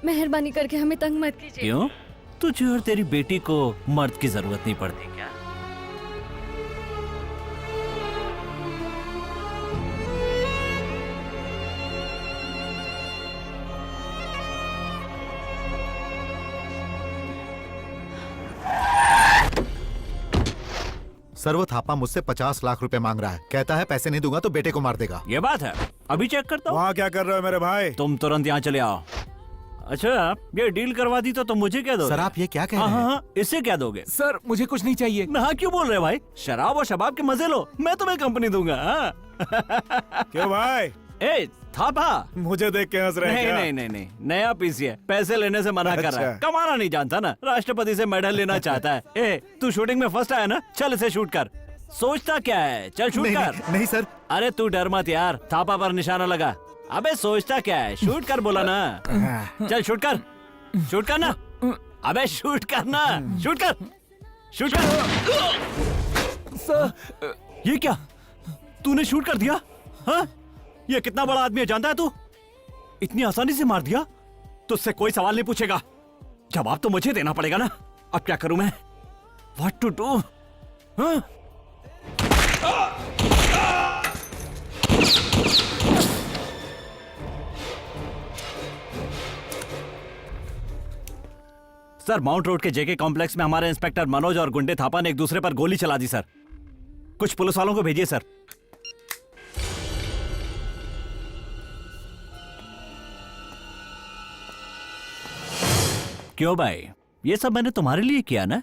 मेहरबानी करके हमें तंग मत कीजिए। क्यों? तुझे और तेरी बेटी को मर्द की जरूरत नहीं पड़ती क्या? सर वो थापा मुझसे 50 लाख रुपए मांग रहा है। कहता है पैसे नहीं दूंगा तो बेटे को मार देगा। ये बात है, अभी चेक करता हूँ। वहाँ क्या कर रहे हो मेरे भाई? तुम तुरंत यहाँ चले आओ। अच्छा, ये डील करवा दी तो तुम मुझे क्या दोगे? सर आप ये क्या कह रहे हैं? हाँ, इससे क्या दोगे? सर मुझे कुछ नहीं चाहिए। हाँ क्यों बोल रहे भाई? शराब और शबाब के मजे लो, मैं तुम्हें कंपनी दूंगा। हाँ? क्यों भाई? ए थापा, मुझे देख के हंस रहे हैं नहीं क्या? नहीं नहीं नहीं, नया पीसी है, पैसे लेने से मना कर रहा है। अच्छा। कमाना नहीं जानता ना, राष्ट्रपति से मेडल लेना चाहता है। ए तू शूटिंग में फर्स्ट आया ना, चल इसे शूट कर। सोचता क्या है, चल शूट नहीं, कर। नहीं सर। अरे तू डर मत यार, थापा पर निशाना लगा। अबे सोचता क्या है, शूट कर बोला ना। चल शूट कर, शूट कर ना। अबे शूट कर ना, शूट कर, शूट कर। सर ये क्या, तूने शूट कर दिया? हाँ? ये कितना बड़ा आदमी है जानता है तू? इतनी आसानी से मार दिया? तुझसे कोई सवाल नहीं पूछेगा, जवाब तो मुझे देना पड़ेगा ना। अब क्या करूं मैं? What to do? हाँ? सर माउंट रोड के जेके कॉम्प्लेक्स में हमारे इंस्पेक्टर मनोज और गुंडे थापा ने एक दूसरे पर गोली चला दी सर। कुछ पुलिस वालों को भेजिए सर। क्यों भाई, ये सब मैंने तुम्हारे लिए किया ना?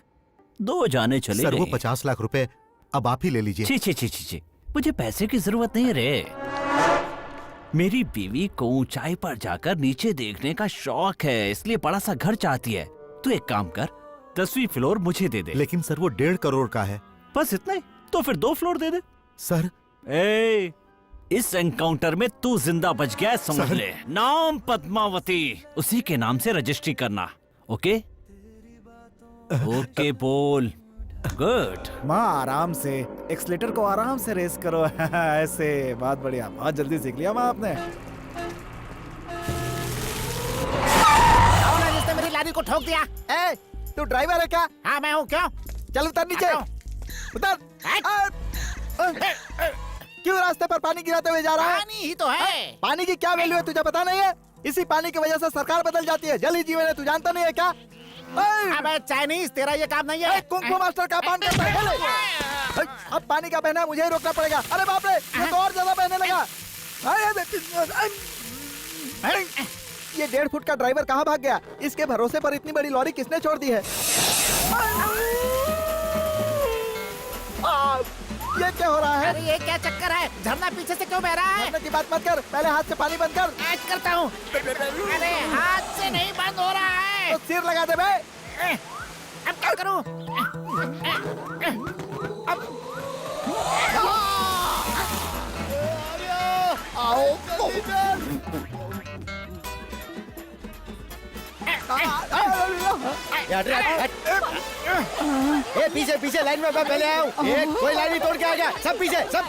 दो जाने चले सर वो गए। 50 लाख रुपए अब आप ही ले लीजिए। छी छी छी छी छी, मुझे पैसे की जरूरत नहीं है रे। मेरी बीवी को ऊंचाई पर जाकर नीचे देखने का शौक है, इसलिए बड़ा सा घर चाहती है। तू एक काम कर, 10वीं फ्लोर मुझे दे दे। लेकिन सर वो 1.5 करोड़ का है। बस इतना ही? तो फिर 2 फ्लोर दे दे। सर ए, इस एनकाउंटर में तू जिंदा बच गया समझ सर। ले। नाम पद्मावती, उसी के नाम से रजिस्ट्री करना। ओके ओके बोल। गुड। माँ आराम से, एक्सलेटर को आराम से रेस करो। ऐसे, बहुत बढ़िया, बहुत जल्दी सीख लिया माँ आपने। कौन है जिसने मेरी लारी को ठोक दिया? ए, तू ड्राइवर है क्या? हाँ मैं हूँ। क्यों? चल उतर नीचे, उतर। क्यों रास्ते पर पानी गिराते हुए जा रहा है? पानी ही तो है। पानी की क्या वैल्यू है तुझे पता नहीं है? इसी पानी की वजह से सरकार बदल जाती है। जल ही जीवन है, तू जानता नहीं है क्या? अबे चाइनीज, तेरा ये काम नहीं है। कुंफू मास्टर का पान करता है। अब पानी का बहना मुझे ही रोकना पड़ेगा। अरे बाप रे, ये तो और ज्यादा बहने लगा। ये 1.5 फुट का ड्राइवर कहाँ भाग गया? इसके भरोसे पर इतनी बड़ी लॉरी किसने छोड़ दी है? ये क्या हो रहा है? अरे ये क्या चक्कर है? झरना पीछे से क्यों बह रहा है? झरने की बात मत कर, पहले हाथ से पानी बंद कर। आज करता हूँ। अरे हाथ से नहीं बंद हो रहा है। तो सिर लगा दे बे। अब क्या करूँ? ए पीछे पीछे लाइन में, मैं पहले आऊँ। एक कोई लाइन ही तोड़ के आ गया। सब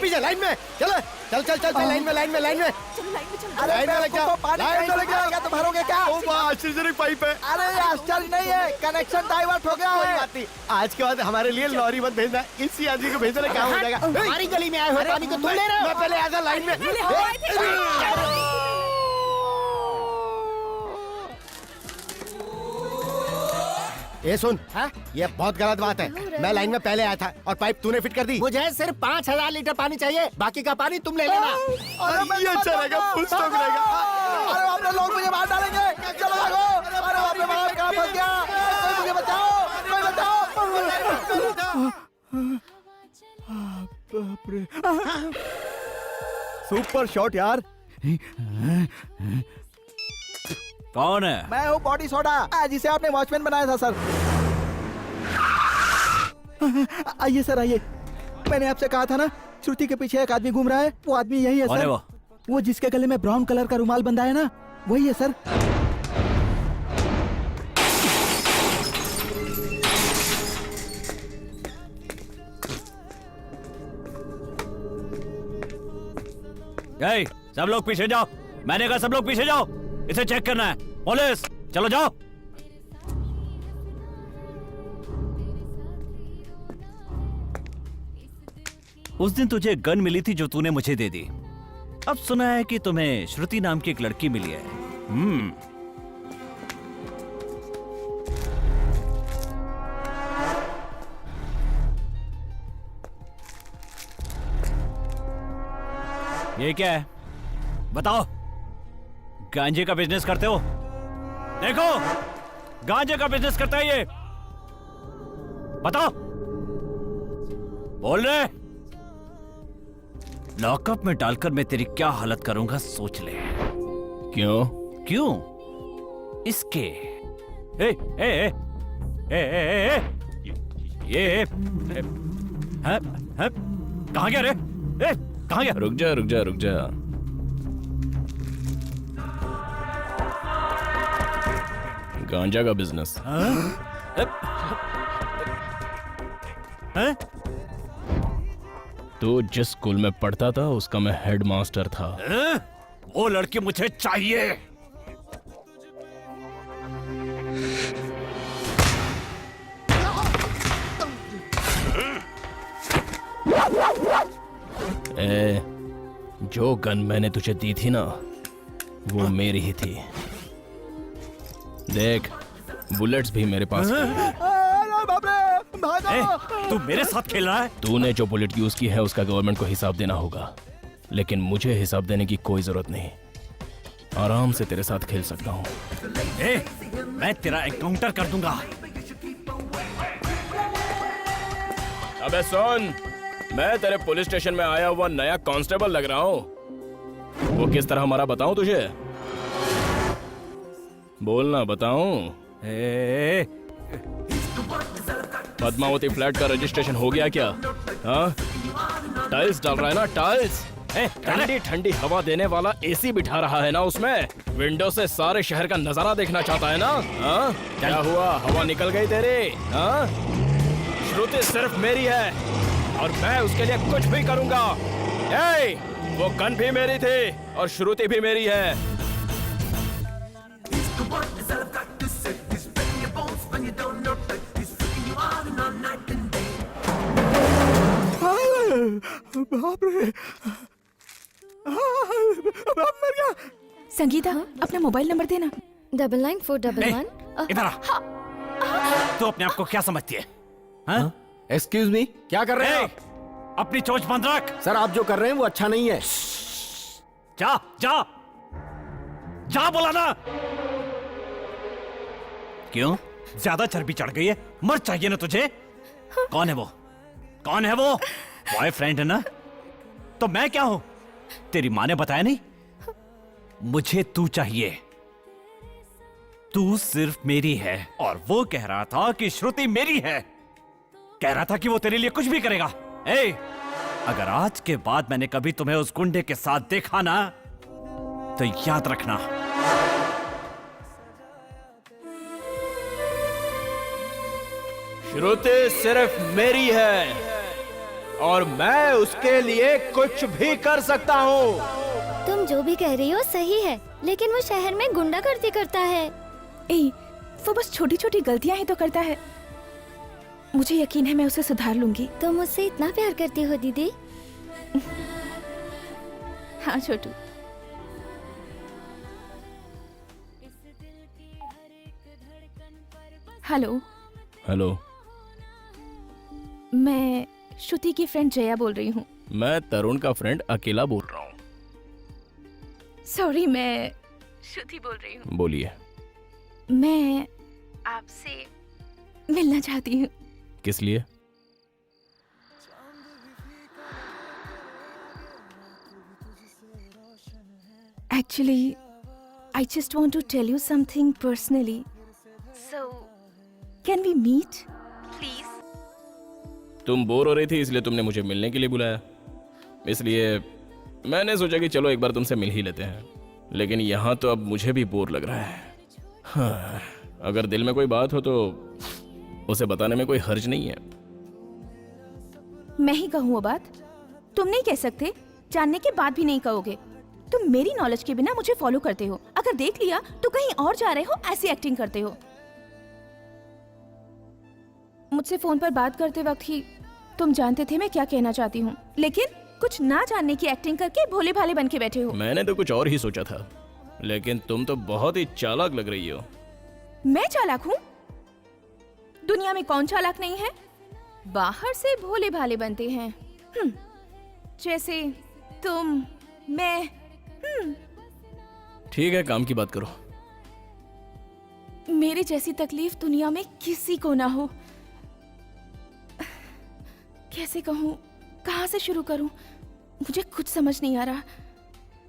पीछे लाइन में। चलो चल चल चल चल, लाइन में लाइन में लाइन में। अरे लाइन में लग बेवकूफो, जाओ, पानी लाइन में कहीं लग जाओ। से तो भरोगे क्या? आश्चर्यजनक पाइप है। अरे ये आश्चर्य नहीं है, कनेक्शन डाइवर्ट हो गया कोई है। बात नहीं, आज के बाद हमारे लिए लॉरी मत भेजना, इसी आदमी को भेजना, काम हो जाएगा। हमारी गली में आए हो पानी को तुम ले रहे हो? मैं पहले आजा लाइन में। ये सुन, ये बहुत गलत बात है। मैं लाइन में पहले आया था और पाइप तूने फिट कर दी। मुझे सिर्फ 5000 लीटर पानी चाहिए, बाकी का पानी तुम ले लेना। ये अच्छा रहेगा, फुल स्टॉक रहेगा। अरे बाप रे, लोग मुझे मार डालेंगे। चलो भागो। अरे बाप रे बाप, कहाँ फंस गया? कोई मुझे बचाओ, कोई बचाओ। सुपर शॉट यार। कौन है? मैं हूँ बॉडी सोडा, जिसे आपने वॉचमैन बनाया था सर। आइए सर आइए। मैंने आपसे कहा था ना, श्रुति के पीछे एक आदमी घूम रहा है। वो आदमी यही है कौन है सर। वो जिसके गले में ब्राउन कलर का रुमाल बंधा है ना, वही है सर। ए, सब लोग पीछे जाओ। मैंने कहा सब लोग पीछे जाओ, इसे चेक करना है। पुलिस चलो जाओ। उस दिन तुझे गन मिली थी जो तूने मुझे दे दी। अब सुना है कि तुम्हें श्रुति नाम की एक लड़की मिली है। ये क्या है बताओ? गांजे का बिजनेस करते हो? देखो, गांजे का बिजनेस करता है ये। बताओ, बोल रहे। लॉकअप में डालकर मैं तेरी क्या हालत करूंगा सोच ले। क्यों? क्यों? इसके ए, ए, ए, ए, ए, ए, ये कहाँ गया रे? कहाँ गया? रुक जा रुक जा रुक जा। गांजा का बिजनेस। तो जिस स्कूल में पढ़ता था उसका मैं हेडमास्टर था। वो लड़की मुझे चाहिए। जो गन मैंने तुझे दी थी ना, वो मेरी ही थी। देख, बुलेट्स भी मेरे पास हैं। तू मेरे साथ खेल रहा है? तूने जो बुलेट यूज की है उसका गवर्नमेंट को हिसाब देना होगा, लेकिन मुझे हिसाब देने की कोई जरूरत नहीं। आराम से तेरे साथ खेल सकता हूँ। मैं तेरा एनकाउंटर कर दूंगा। अबे सुन, मैं तेरे पुलिस स्टेशन में आया हुआ नया कांस्टेबल लग रहा हूँ। वो किस तरह हमारा बताऊं तुझे? बोलना बताऊं? पद्मावती फ्लैट का रजिस्ट्रेशन हो गया क्या? हाँ? टाइल्स डाल रहा है ना, टाइल्स? ठंडी ठंडी हवा देने वाला एसी बिठा रहा है ना उसमें। विंडो से सारे शहर का नजारा देखना चाहता है ना? हाँ? क्या हुआ, हवा निकल गई तेरी? हाँ? श्रुति सिर्फ मेरी है और मैं उसके लिए कुछ भी करूंगा। वो गन भी मेरी थी और श्रुति भी मेरी है। बाप रे, मर गया। संगीता, अपना मोबाइल नंबर देना। 994111। इधर आ। तू अपने आप को क्या समझती है? हाँ? एक्सक्यूज मी, क्या कर रहे हैं आप? अपनी चोंच बंद रख। सर, आप जो कर रहे हैं वो अच्छा नहीं है। जा जा जा, बोला ना। क्यों? ज्यादा चर्बी चढ़ गई है? मर चाहिए ना तुझे? कौन है वो? कौन है वो? बॉयफ्रेंड है ना? तो मैं क्या हूं? तेरी माँ ने बताया नहीं? मुझे तू चाहिए। तू सिर्फ मेरी है। और वो कह रहा था कि श्रुति मेरी है। कह रहा था कि वो तेरे लिए कुछ भी करेगा। अगर आज के बाद मैंने कभी तुम्हें उस गुंडे के साथ देखा ना, तो याद रखना, श्रुति सिर्फ मेरी है और मैं उसके लिए कुछ भी कर सकता हूँ। तुम जो भी कह रही हो सही है, लेकिन वो शहर में गुंडागर्दी करता है। वो बस छोटी छोटी गलतियां ही तो करता है। मुझे यकीन है मैं उसे सुधार लूंगी। तुम मुझसे इतना प्यार करती हो दीदी? हाँ छोटू। हेलो। हेलो, मैं श्रुति की फ्रेंड जया बोल रही हूँ। मैं तरुण का फ्रेंड अकेला बोल रहा हूँ। सॉरी, मैं श्रुति बोल रही हूँ। बोलिए। मैं आपसे मिलना चाहती हूँ। किस लिए? Actually, I just want to tell you something personally. So, can we meet, please? तुम बोर हो रही थी इसलिए तुमने मुझे मिलने के लिए बुलाया, इसलिए मैंने सोचा कि चलो एक बार तुमसे मिल ही लेते हैं। लेकिन यहाँ तो अब मुझे भी बोर लग रहा है। हाँ, अगर दिल में कोई बात हो तो उसे बताने में कोई हर्ज नहीं है। मैं ही कहूँ वो बात? तुम नहीं कह सकते, जानने के बाद भी नहीं कहोगे। तुम मेरी नॉलेज के बिना मुझे फॉलो करते हो, अगर देख लिया तो कहीं और जा रहे हो, ऐसी एक्टिंग करते हो। मुझसे फोन पर बात करते वक्त ही तुम जानते थे मैं क्या कहना चाहती हूँ, लेकिन कुछ ना जानने की एक्टिंग करके भोले भाले बन के बैठे हो। मैंने तो कुछ और ही सोचा था, लेकिन तुम तो बहुत ही चालाक लग रही हो। मैं चालाक हूँ? दुनिया में कौन चालाक नहीं है? बाहर से भोले भाले बनते हैं। जैसे तुम, मैं। ठीक है, काम की बात करो। मेरे जैसी तकलीफ दुनिया में किसी को ना हो। कैसे कहूँ, कहाँ से शुरू करूँ, मुझे कुछ समझ नहीं आ रहा।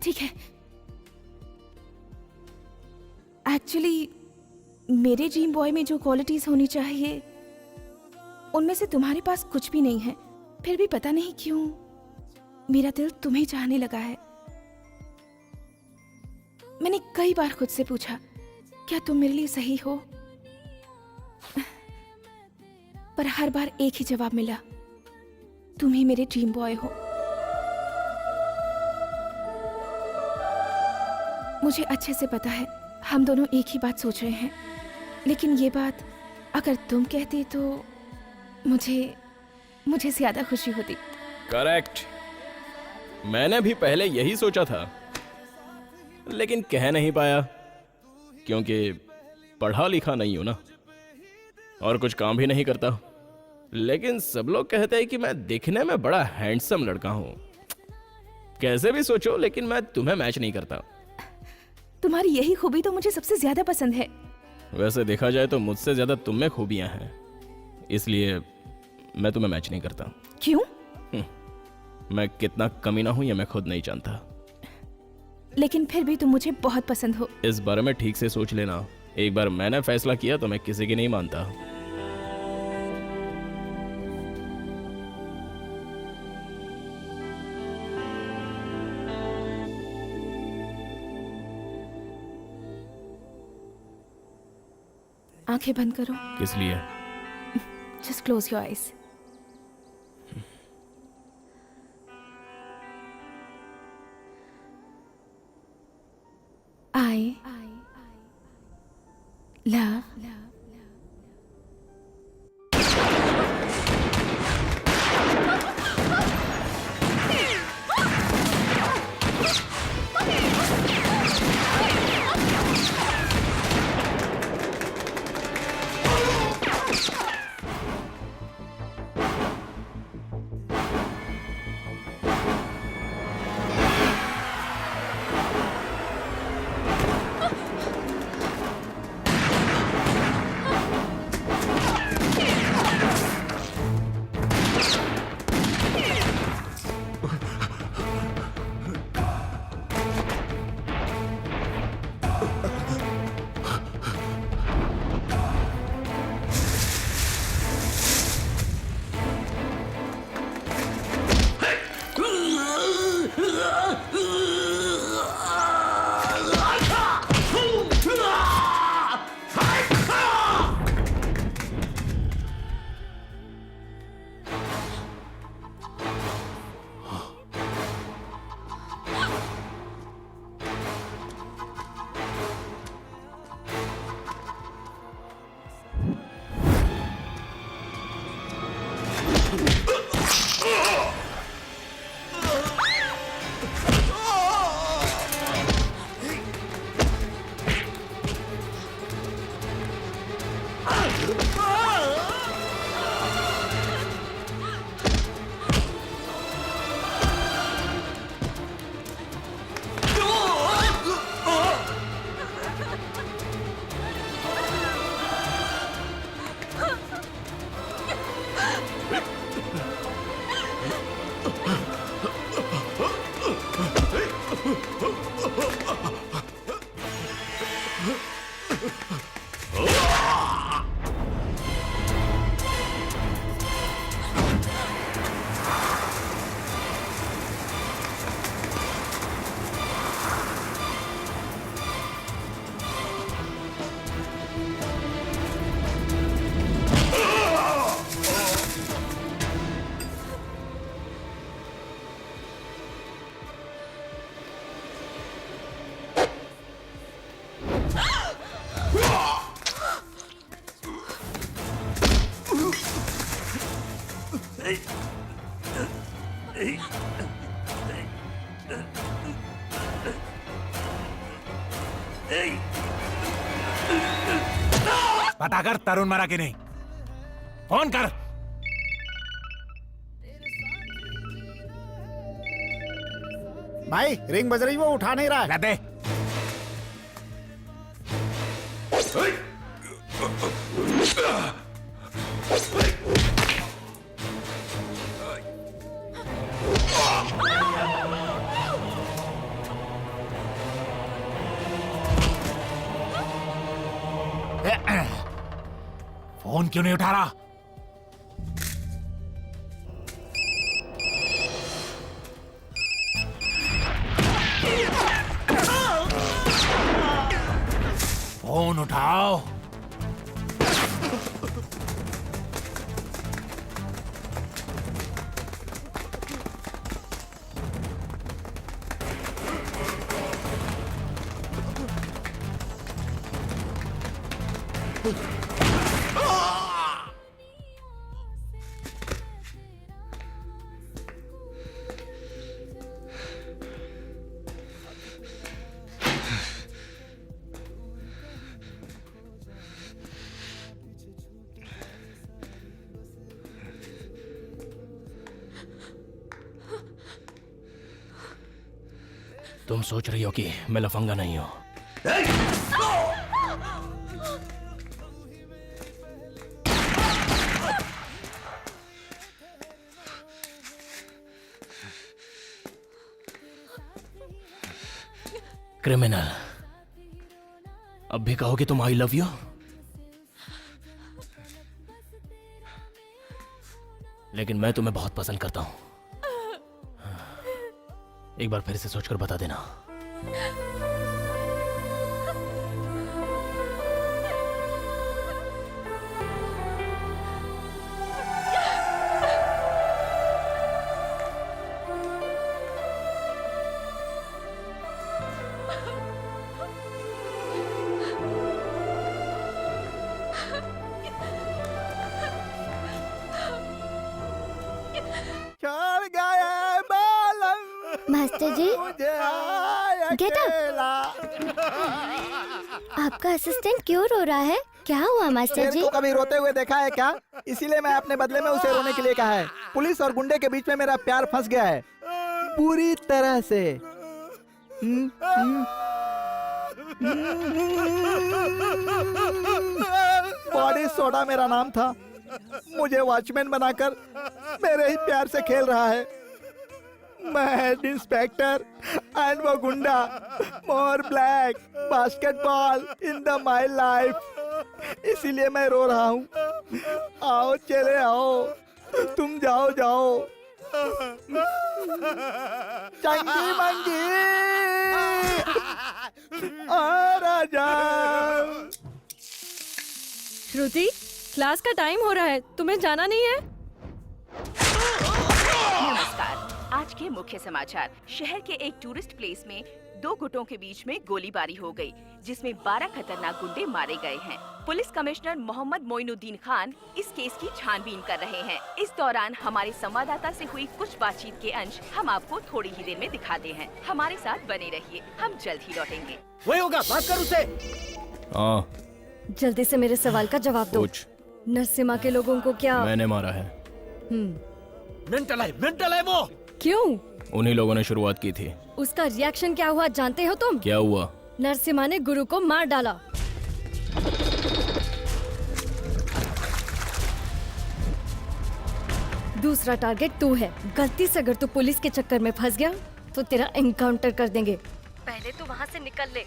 ठीक है, एक्चुअली मेरे ड्रीम बॉय में जो क्वालिटीज होनी चाहिए उनमें से तुम्हारे पास कुछ भी नहीं है। फिर भी पता नहीं क्यों मेरा दिल तुम्हें चाहने लगा है। मैंने कई बार खुद से पूछा, क्या तुम मेरे लिए सही हो? पर हर बार एक ही जवाब मिला, तुम ही मेरे ड्रीम बॉय हो। मुझे अच्छे से पता है हम दोनों एक ही बात सोच रहे हैं, लेकिन ये बात अगर तुम कहते तो मुझे ज्यादा खुशी होती। करेक्ट, मैंने भी पहले यही सोचा था, लेकिन कह नहीं पाया क्योंकि पढ़ा लिखा नहीं हूं ना, और कुछ काम भी नहीं करता। लेकिन सब लोग कहते हैं कि मैं दिखने में बड़ा हैंडसम लड़का हूं। कैसे भी सोचो, लेकिन मैं तुम्हें मैच नहीं करता। तुम्हारी यही खूबी तो मुझे सबसे ज्यादा पसंद है। वैसे देखा जाए तो मुझसे ज्यादा तुम में खूबियां हैं, इसलिए मैं तुम्हें मैच नहीं करता। क्यों? मैं कितना कमीना हूं ये मैं खुद नहीं जानता। लेकिन फिर भी तुम मुझे बहुत पसंद हो। इस बारे में ठीक से सोच लेना। एक बार मैंने फैसला किया तो मैं किसी की नहीं मानता। आंखें बंद करो। किस लिए? Just close your eyes. I love पता कर तरुण मरा कि नहीं। फोन कर। भाई रिंग बज रही, वो उठा नहीं रहा है। ला दे। फोन क्यों नहीं उठा रहा? फोन उठाओ। तुम सोच रही हो कि मैं लफंगा नहीं हूं। क्रिमिनल, अब भी कहोगे तुम आई लव यू? लेकिन मैं तुम्हें बहुत पसंद करता हूं। एक बार फिर से सोचकर बता देना। चढ़ गए बालम मास्टर जी, गेट अप। आपका असिस्टेंट क्यों रो रहा है? क्या हुआ मास्टर शेर जी? को कभी रोते हुए देखा है क्या? इसीलिए मैं अपने बदले में उसे रोने के लिए कहा है। पुलिस और गुंडे के बीच में मेरा प्यार फंस गया है पूरी तरह से। बॉडी सोडा मेरा नाम था। मुझे वॉचमैन बनाकर मेरे ही प्यार से खेल रहा है। मैं हेड इंस्पेक्टर एंड वो गुंडा। More black basketball in the my life. इसीलिए मैं रो रहा हूँ। आओ चले आओ, तुम जाओ जाओ। चंगी मंगी आ राजा। श्रुति, क्लास का टाइम हो रहा है, तुम्हें जाना नहीं है? नमस्कार। आज के मुख्य समाचार। शहर के एक टूरिस्ट प्लेस में दो गुटों के बीच में गोलीबारी हो गई, जिसमें 12 खतरनाक गुंडे मारे गए हैं। पुलिस कमिश्नर मोहम्मद मोइनुद्दीन खान इस केस की छानबीन कर रहे हैं। इस दौरान हमारे संवाददाता से हुई कुछ बातचीत के अंश हम आपको थोड़ी ही देर में दिखाते हैं। हमारे साथ बने रहिए, हम जल्द ही लौटेंगे। वही होगा, बात कर उससे। हाँ, जल्दी से मेरे सवाल का जवाब दो। पूछ। नरसिम्हा के लोगों को क्या? मैंने मारा है। मेंटल है वो। क्यों? उन्हीं लोगों ने शुरुआत की थी। उसका रिएक्शन क्या हुआ जानते हो तुम? क्या हुआ? नरसिम्हा ने गुरु को मार डाला। दूसरा टारगेट तू है। गलती से अगर तू पुलिस के चक्कर में फंस गया तो तेरा एनकाउंटर कर देंगे। पहले तू वहाँ से निकल ले।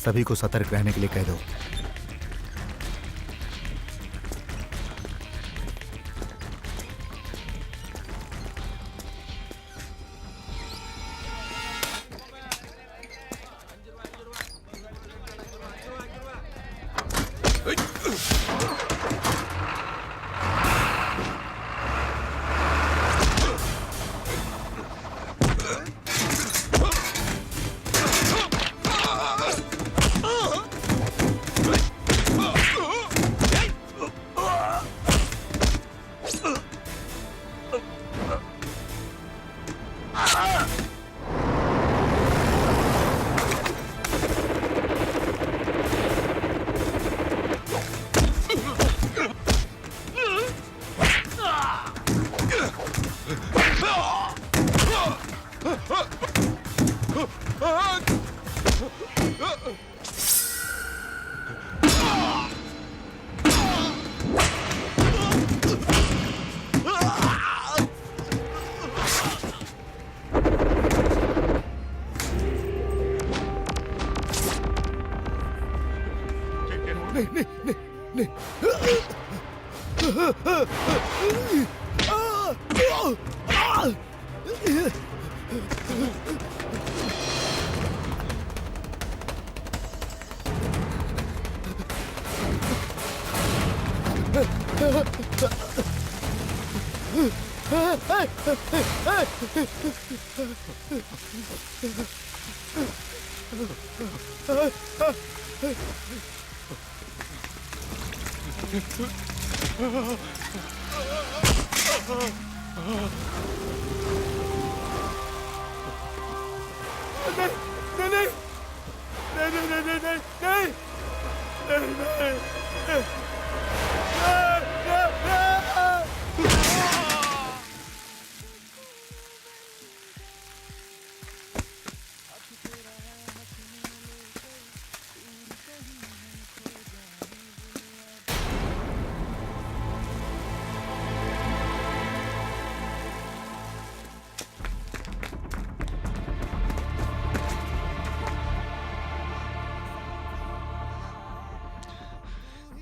सभी को सतर्क रहने के लिए कह दो।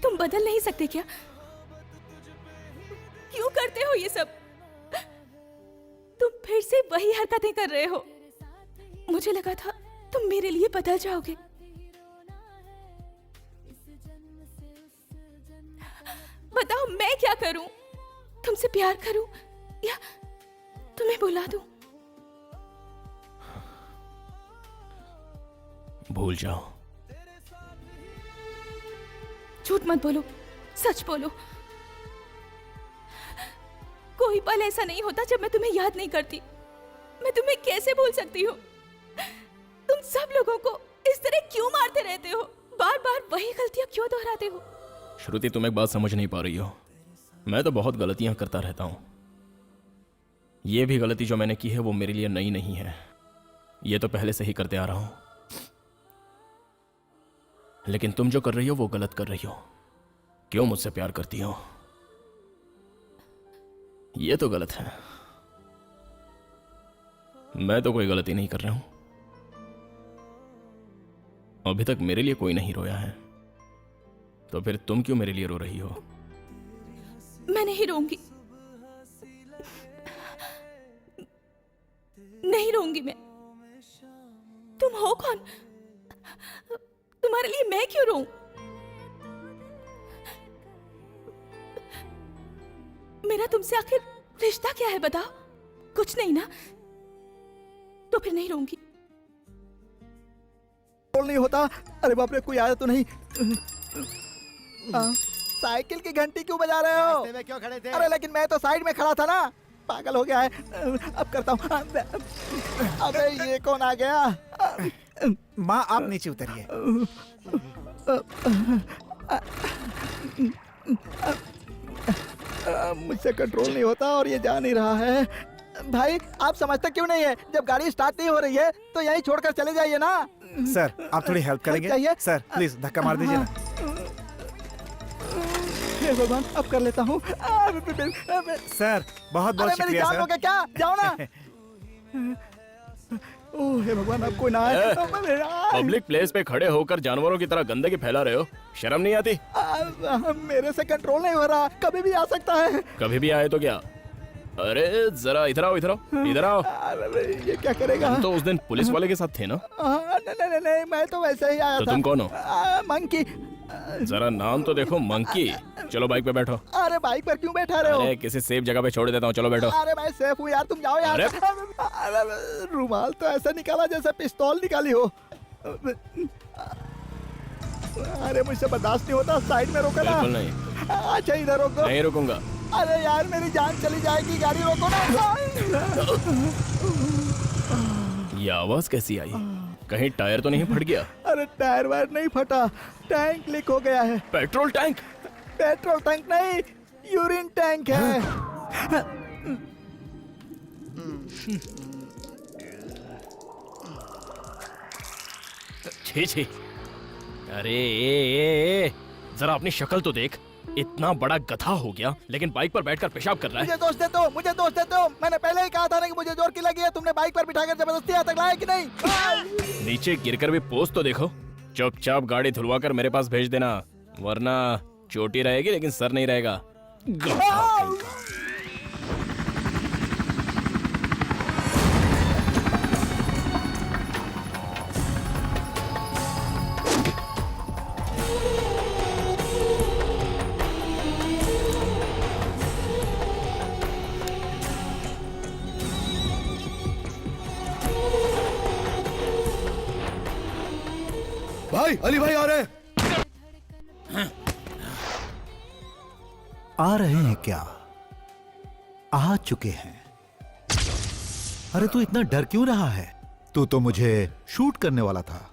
तुम बदल नहीं सकते क्या? क्यों करते हो ये सब? तुम फिर से वही हरकतें कर रहे हो। मुझे लगा था तुम मेरे लिए बदल जाओगे। बताओ मैं क्या करूं? तुमसे प्यार करूं या तुम्हें बुला दूं? भूल जाओ। झूठ मत बोलो, सच बोलो। कोई पल ऐसा नहीं होता जब मैं तुम्हें याद नहीं करती। मैं तुम्हें कैसे भूल सकती हूँ? तुम सब लोगों को इस तरह क्यों मारते रहते हो? बार बार वही गलतियां क्यों दोहराते हो? श्रुति, तुम एक बात समझ नहीं पा रही हो। मैं तो बहुत गलतियां करता रहता हूं। ये भी गलती जो मैंने की है वो मेरे लिए नई नहीं है। ये तो पहले से ही करते आ रहा हूं। लेकिन तुम जो कर रही हो वो गलत कर रही हो। क्यों मुझसे प्यार करती हो? ये तो गलत है। मैं तो कोई गलती नहीं कर रहा हूं। अभी तक मेरे लिए कोई नहीं रोया है, तो फिर तुम क्यों मेरे लिए रो रही हो? मैं नहीं रोऊंगी, नहीं रोऊंगी मैं। तुम हो कौन? तुम्हारे लिए मैं क्यों रोऊं? मेरा तुमसे आखिर रिश्ता क्या है बताओ? कुछ नहीं ना? तो फिर नहीं रोऊंगी। नहीं होता। अरे बाप रे, कोई आया तो नहीं? साइकिल की घंटी क्यों बजा रहे हो? रास्ते में क्यों खड़े थे? अरे लेकिन मैं तो साइड में खड़ा था ना। पागल हो गया है। अब करता हूँ। अबे ये कौन आ गया? माँ, आप नीचे उतरिए। मुझसे कंट्रोल नहीं होता और ये जा नहीं रहा है। भाई आप समझते क्यों नहीं है? जब गाड़ी स्टार्ट नहीं हो रही है तो यहीं छोड़कर चले जाइए ना। सर, आप थोड़ी हेल्प करेंगे? चाहिए? सर प्लीज धक्का मार दीजिए ना। हे भगवान, अब कर लेता हूँ। सर बहुत बहुत अरे मेरी शुक्रिया जान लोगे क्या? जाओ ना। ओह हे भगवान, अब कोई ना आए। पब्लिक प्लेस पे खड़े होकर जानवरों की तरह गंदगी फैला रहे हो। शर्म नहीं आती? मेरे से कंट्रोल नहीं हो रहा। कभी भी आ सकता है। कभी भी आए तो क्या? अरे जरा इधर आओ, इधर आओ, इधर आओ। अरे ये क्या करेगा? तुम तो उस दिन पुलिस वाले के साथ थे ना? नहीं, मैं तो वैसे ही आया तो था। तुम कौन हो? मंकी। जरा नाम तो देखो, मंकी। चलो बाइक पे बैठो। अरे बाइक पर क्यों बैठा रहे हो? अरे किसी सेफ जगह पे छोड़ देता हूँ, चलो बैठो। अरे मैं सेफ हूँ यार, तुम जाओ यार। अरे रुमाल तो ऐसा निकाला जैसे पिस्तौल निकाली हो। अरे मुझसे बर्दाश्त नहीं होता। साइड में रोको ना। बिल्कुल नहीं। अच्छा इधर रोको। नहीं रुकूंगा। अरे यार मेरी जान चली जाएगी, गाड़ी रोको ना। ये आवाज कैसी आई? कहीं टायर तो नहीं फट गया? अरे टायर वायर नहीं फटा, टैंक लीक हो गया है। Petrol tank? पेट्रोल टैंक नहीं, यूरिन टैंक है। छी छी। अरे ए, जरा अपनी शक्ल तो देख। इतना बड़ा गधा हो गया लेकिन बाइक पर बैठकर पेशाब कर रहा है। मुझे दोष देते हो, मुझे दोष देते हो। मैंने पहले ही कहा था ना कि मुझे जोर की लगी है। तुमने बाइक पर बिठाकर जबरदस्ती यहाँ तक लाया कि नहीं? नीचे गिरकर भी पोस्ट तो देखो। चुपचाप गाड़ी धुलवा कर मेरे पास भेज देना, वरना चोटी रहेगी लेकिन सर नहीं रहेगा। भाई अली भाई आ रहे हैं। आ रहे हैं क्या? आ चुके हैं। अरे तू इतना डर क्यों रहा है? तू तो मुझे शूट करने वाला था।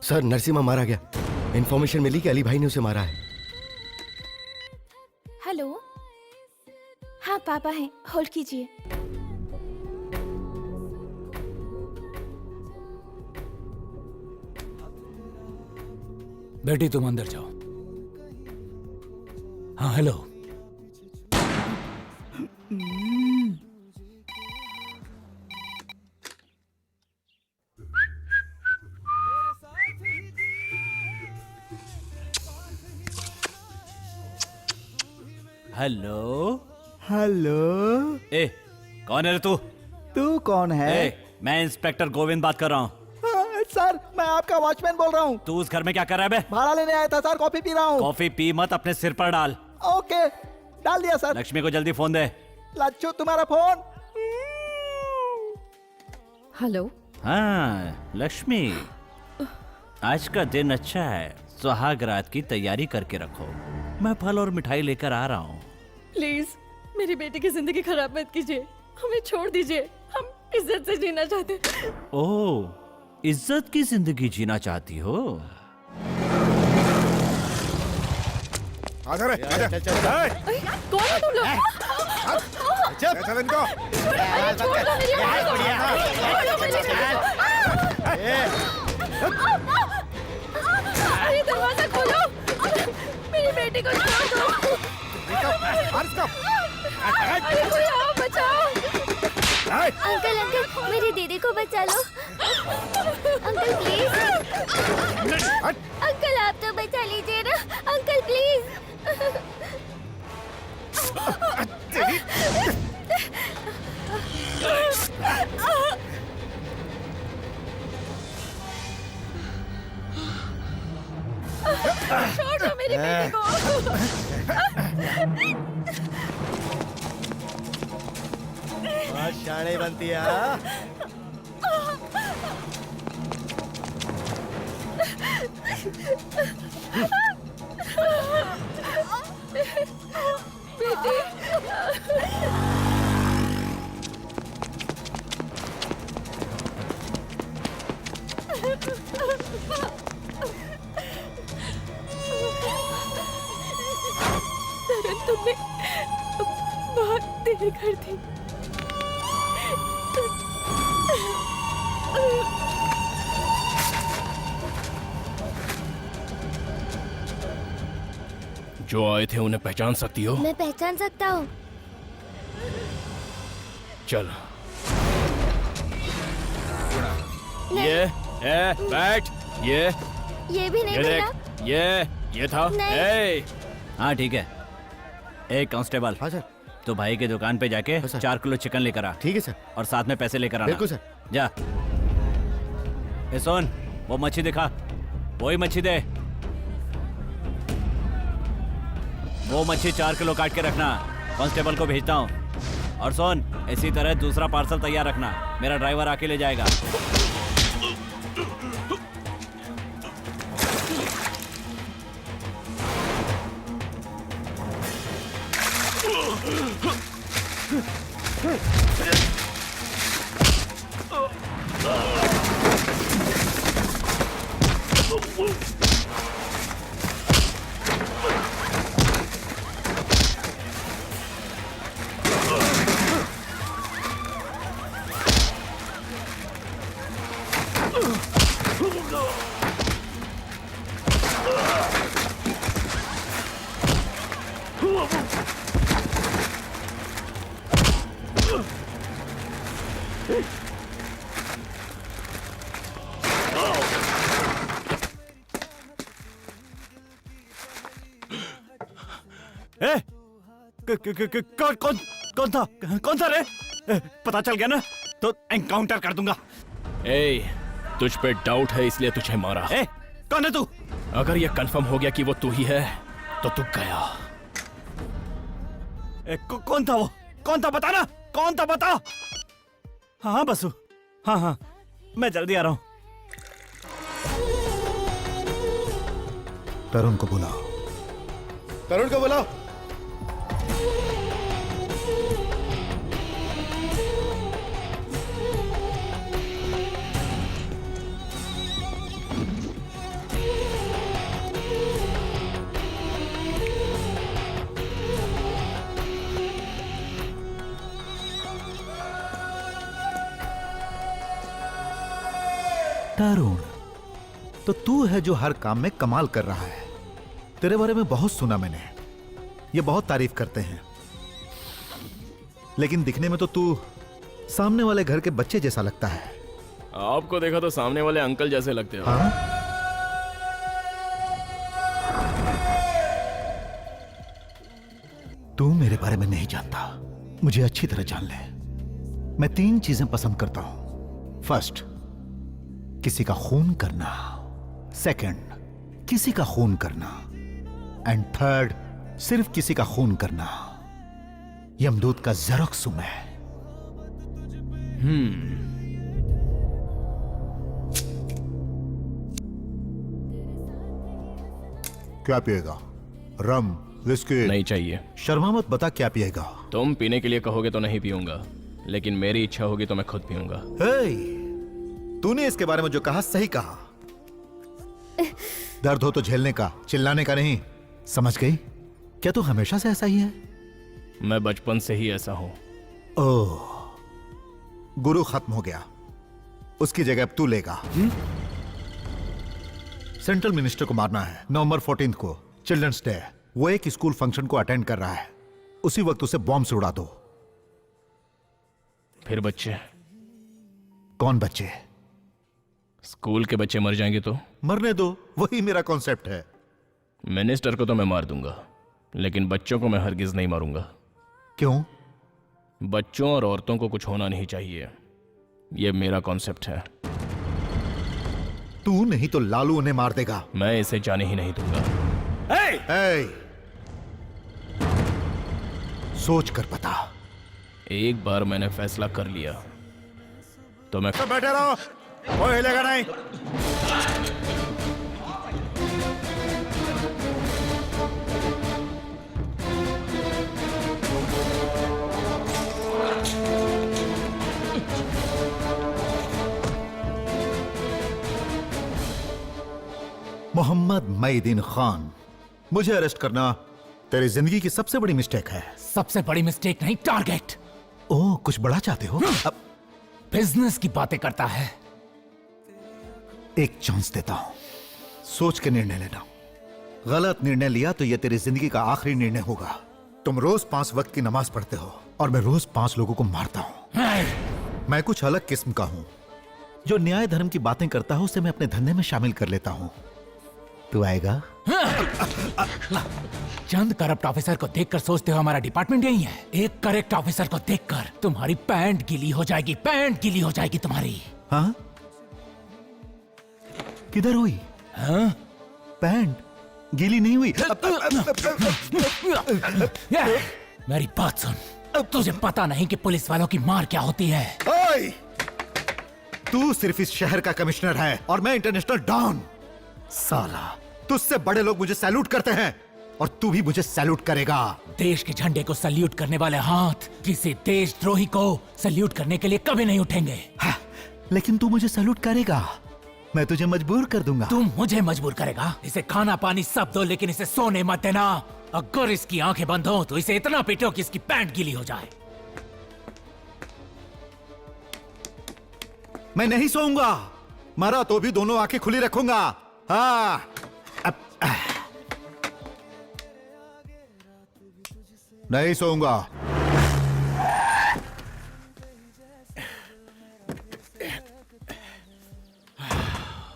सर नरसिम्हा मारा गया। इन्फॉर्मेशन मिली कि अली भाई ने उसे मारा है। हेलो, हाँ पापा हैं, होल्ड कीजिए। बेटी तुम अंदर जाओ। हाँ हेलो। हेलो हेलो, ए कौन है रे तू? तू कौन है? मैं इंस्पेक्टर गोविंद बात कर रहा हूँ। सर मैं आपका वॉचमैन बोल रहा हूँ। तू उस घर में क्या कर रहा है बे? भाड़ा लेने आया था सर, कॉफी पी रहा हूँ। कॉफी पी मत, अपने सिर पर डाल। ओके, डाल दिया सर। लक्ष्मी को जल्दी फोन दे। लच्छू तुम्हारा फोन। हेलो। हाँ लक्ष्मी, आज का दिन अच्छा है, सुहाग रात की तैयारी करके रखो। मैं फल और मिठाई लेकर आ रहा हूँ। प्लीज मेरी बेटी की जिंदगी खराब मत कीजिए, हमें छोड़ दीजिए, हम इज्जत से जीना चाहते। ओह, इज्जत की जिंदगी जीना चाहती हो? आजा रे, आजा। कौन है तुम लोग? चल इनको। अरे दरवाजा खोलो, मेरी बेटी को छोड़ दो। अरे कोई आओ, बचाओ। अंकल अंकल मेरी दीदी को बचा लो। Uncle please. अंकल आप तो बचा लीजिए ना, अंकल प्लीज। छोड़ दो मेरी बेटी को। शाणे बनती है। हाँ? तरन तुमने बहुत देर कर दी। जो आए थे उन्हें पहचान सकती हो? मैं पहचान सकता हूँ। चल। ये बैठ। ये भी नहीं ये मिला। देख, ये था। नहीं। हाँ ठीक है। एक कांस्टेबल, हाँ सर। तो भाई के दुकान पे जाके 4 किलो चिकन लेकर आ। ठीक है सर। और साथ में पैसे लेकर आना। बिल्कुल सर। जा। ए सोन, वो मच्छी दिखा, वही मच्छी दे। वो मच्छी 4 किलो काट के रखना, कांस्टेबल को भेजता हूँ। और सोन, इसी तरह दूसरा पार्सल तैयार रखना, मेरा ड्राइवर आके ले जाएगा। ए, कौन था रे? पता चल गया ना तो एनकाउंटर कर दूंगा। ए, तुझ पे डाउट है इसलिए तुझे मारा। ए, कौन है तू? अगर ये कंफर्म हो गया कि वो तू ही है तो तू गया। कौन था वो? कौन था बता ना, कौन था बता। हाँ बसु, हाँ मैं जल्दी आ रहा हूँ। तरुण को बुलाओ। तरुण को बुलाओ। तरुण, तो तू है जो हर काम में कमाल कर रहा है। तेरे बारे में बहुत सुना मैंने, ये बहुत तारीफ करते हैं, लेकिन दिखने में तो तू सामने वाले घर के बच्चे जैसा लगता है। आपको देखा तो सामने वाले अंकल जैसे लगते हो। हाँ? तू मेरे बारे में नहीं जानता, मुझे अच्छी तरह जान ले। मैं 3 चीजें पसंद करता हूं। फर्स्ट, किसी का खून करना। सेकंड, किसी का खून करना। एंड थर्ड, सिर्फ किसी का खून करना। यमदूत का जेरोक्स हूं मैं। क्या पिएगा? रम, विस्की? नहीं चाहिए। शर्मा मत, बता क्या पिएगा? तुम पीने के लिए कहोगे तो नहीं पीऊंगा, लेकिन मेरी इच्छा होगी तो मैं खुद पीऊंगा। तूने इसके बारे में जो कहा सही कहा। दर्द हो तो झेलने का, चिल्लाने का नहीं। समझ गई? क्या तू हमेशा से ऐसा ही है? मैं बचपन से ही ऐसा हूं। ओह, गुरु खत्म हो गया, उसकी जगह अब तू लेगा। सेंट्रल मिनिस्टर को मारना है नवंबर 14 को, चिल्ड्रंस डे। वो एक स्कूल फंक्शन को अटेंड कर रहा है, उसी वक्त उसे बॉम्ब से उड़ा दो। फिर बच्चे? कौन बच्चे? स्कूल के बच्चे मर जाएंगे तो? मरने दो, वही मेरा कॉन्सेप्ट है। मिनिस्टर को तो मैं मार दूंगा, लेकिन बच्चों को मैं हरगिज नहीं मारूंगा। क्यों? बच्चों और औरतों को कुछ होना नहीं चाहिए, यह मेरा कॉन्सेप्ट है। तू नहीं तो लालू उन्हें मार देगा। मैं इसे जाने ही नहीं दूंगा। सोच कर बता। एक बार मैंने फैसला कर लिया तो मैं बैठे रहो, कोई हिलेगा नहीं। मोहम्मद मईदीन खान, मुझे अरेस्ट करना तेरी जिंदगी की सबसे बड़ी मिस्टेक है। सबसे बड़ी मिस्टेक नहीं, टारगेट। ओह, कुछ बड़ा चाहते हो? अब बिजनेस की बातें करता है। एक चांस देता हूं, सोच के निर्णय लेना। गलत निर्णय लिया तो यह तेरी जिंदगी का आखिरी निर्णय होगा। तुम रोज 5 वक्त की नमाज पढ़ते हो और मैं रोज 5 लोगों को मारता हूं। मैं कुछ अलग किस्म का हूं। जो न्याय धर्म की बातें करता हूं उसे मैं अपने धंधे में शामिल कर लेता हूं। तू आएगा? चंद करप्ट ऑफिसर को देखकर सोचते हो हमारा डिपार्टमेंट यही है। एक करेक्ट ऑफिसर को देखकर तुम्हारी पैंट गीली हो जाएगी, पैंट गीली हो जाएगी तुम्हारी। हाँ? किधर हुई? हाँ? पैंट गीली नहीं हुई। मेरी बात सुन, तुझे पता नहीं कि पुलिस वालों की मार क्या होती है। ओए! तू सिर्फ इस शहर का कमिश्नर है और मैं इंटरनेशनल डॉन। साला, तुझसे बड़े लोग मुझे सैल्यूट करते हैं और तू भी मुझे सैल्यूट करेगा। देश के झंडे को सैल्यूट करने वाले हाथ किसी देशद्रोही को सैल्यूट करने के लिए कभी नहीं उठेंगे। हाँ, लेकिन तू मुझे सैल्यूट करेगा, मैं तुझे मजबूर कर दूंगा। तू मुझे मजबूर करेगा? इसे खाना पानी सब दो, लेकिन इसे सोने मत देना। अगर इसकी आंखें बंद हो तो इसे इतना पीटो कि इसकी पैंट गीली हो जाए। मैं नहीं सोऊंगा, मरा तो भी दोनों आंखें खुली रखूंगा। हाँ, नहीं सोऊंगा।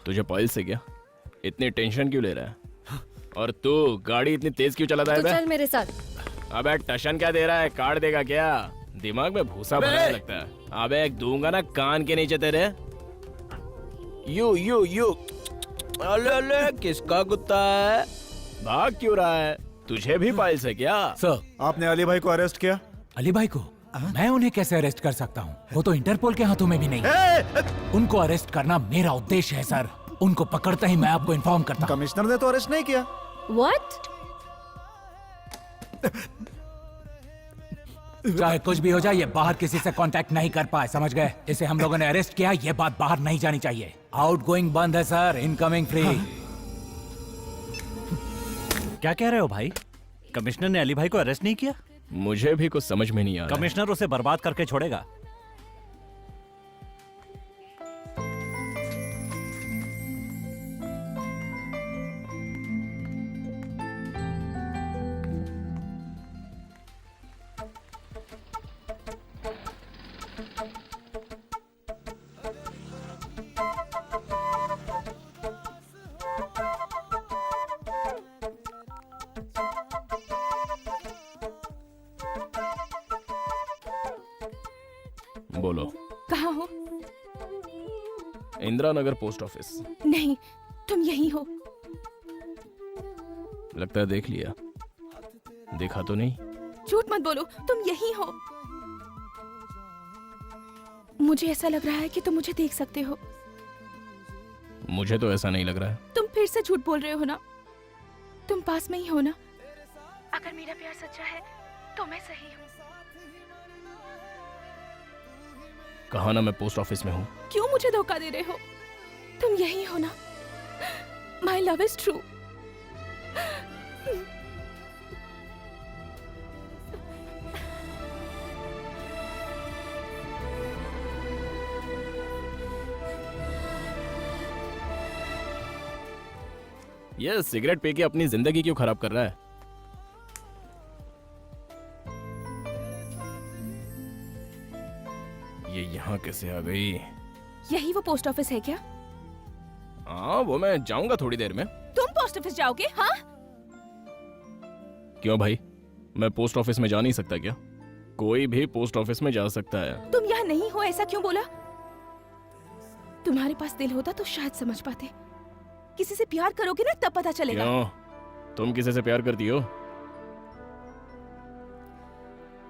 तुझे पाइल से क्या इतनी टेंशन क्यों ले रहा है? और तू गाड़ी इतनी तेज क्यों चलाता है तू बे? चल मेरे साथ। अबे टशन क्या दे रहा है? काट देगा क्या? दिमाग में भूसा भरा लगता है। अबे दूंगा ना कान के नीचे तेरे। यू अले अले किसका कुत्ता है? भाग क्यों रहा है? तुझे भी पाइल से क्या? सर, आपने अली भाई को अरेस्ट किया? अली भाई को मैं उन्हें कैसे अरेस्ट कर सकता हूँ? वो तो इंटरपोल के हाथों में भी नहीं है। उनको अरेस्ट करना मेरा उद्देश्य है सर। उनको पकड़ते ही मैं आपको इन्फॉर्म करता हूँ। कमिश्नर ने तो अरेस्ट नहीं किया। What? चाहे कुछ भी हो जाए, ये बाहर किसी से कांटेक्ट नहीं कर पाए, समझ गए? इसे हम लोगों ने अरेस्ट किया, ये बात बाहर नहीं जानी चाहिए। आउटगोइंग बंद है सर, इनकमिंग फ्री। क्या कह रहे हो भाई? कमिश्नर ने अली भाई को अरेस्ट नहीं किया? मुझे भी कुछ समझ में नहीं आ रहा। कमिश्नर उसे बर्बाद करके छोड़ेगा। बोलो। कहाँ हो? Indira Nagar post office. नहीं, तुम यही हो। लगता है देख लिया। देखा तो नहीं? झूठ मत बोलो, तुम यही हो। मुझे ऐसा लग रहा है कि तुम मुझे देख सकते हो। मुझे तो ऐसा नहीं लग रहा है। तुम फिर से झूठ बोल रहे हो ना? तुम पास में ही हो ना? अगर मेरा प्यार सच्चा है तो मैं सही हूँ। कहा ना मैं पोस्ट ऑफिस में हूँ। क्यों मुझे धोखा दे रहे हो? तुम यही हो ना? My love is true. ये सिगरेट पी के अपनी जिंदगी क्यों खराब कर रहा है? ये यहाँ कैसे आ गई? यही वो पोस्ट ऑफिस है क्या? हाँ, वो मैं जाऊंगा थोड़ी देर में। तुम पोस्ट ऑफिस जाओगे? हाँ? क्यों भाई, मैं पोस्ट ऑफिस में जा नहीं सकता क्या? कोई भी पोस्ट ऑफिस में जा सकता है। तुम यहाँ नहीं हो ऐसा क्यों बोला? तुम्हारे पास दिल होता तो शायद समझ पाते। किसी से प्यार करोगे ना तब पता चलेगा। क्यों? तुम किसी से प्यार करती हो?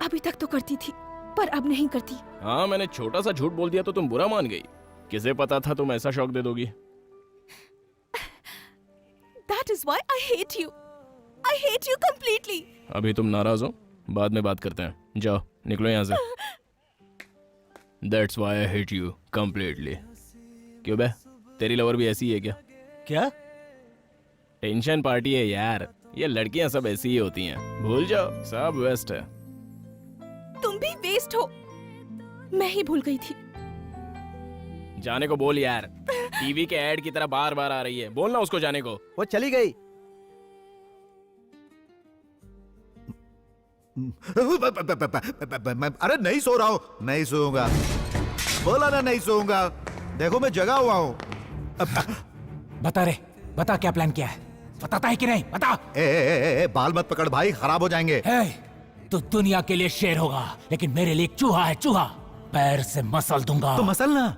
अभी तक तो करती थी, पर अब नहीं करती। हाँ, मैंने छोटा सा झूठ बोल दिया तो तुम बुरा मान गई। किसे पता था तुम ऐसा शौक दे दोगी? That is why I hate you. I hate you completely. अभी तुम नाराज हो, बाद में बात करते हैं। जाओ, निकलो यहाँ से। That's why I hate you completely. क्यों बे, तेरी लवर भी ऐसी है क्या? क्या? टेंशन पार्टी है यार। ये लड़कियां सब ऐसी ही होती हैं। भूल जाओ, सब वेस्ट है। तुम भी वेस्ट हो। मैं ही भूल गई थी। जाने को बोल यार। टीवी के ऐड की तरह बार बार आ रही है। बोलना उसको जाने को। वो चली गई। अरे नहीं सो रहा हूं, नहीं सोऊंगा। बोला ना नहीं सोऊंगा। देखो मैं जगा हुआ हूं। बता रे, बता क्या प्लान किया है? बताता है कि नहीं? बता। बाल मत पकड़ भाई, खराब हो जाएंगे। तो दुनिया के लिए शेर होगा, लेकिन मेरे लिए एक चूहा है, चूहा। पैर से मसल दूंगा। तो मसल ना,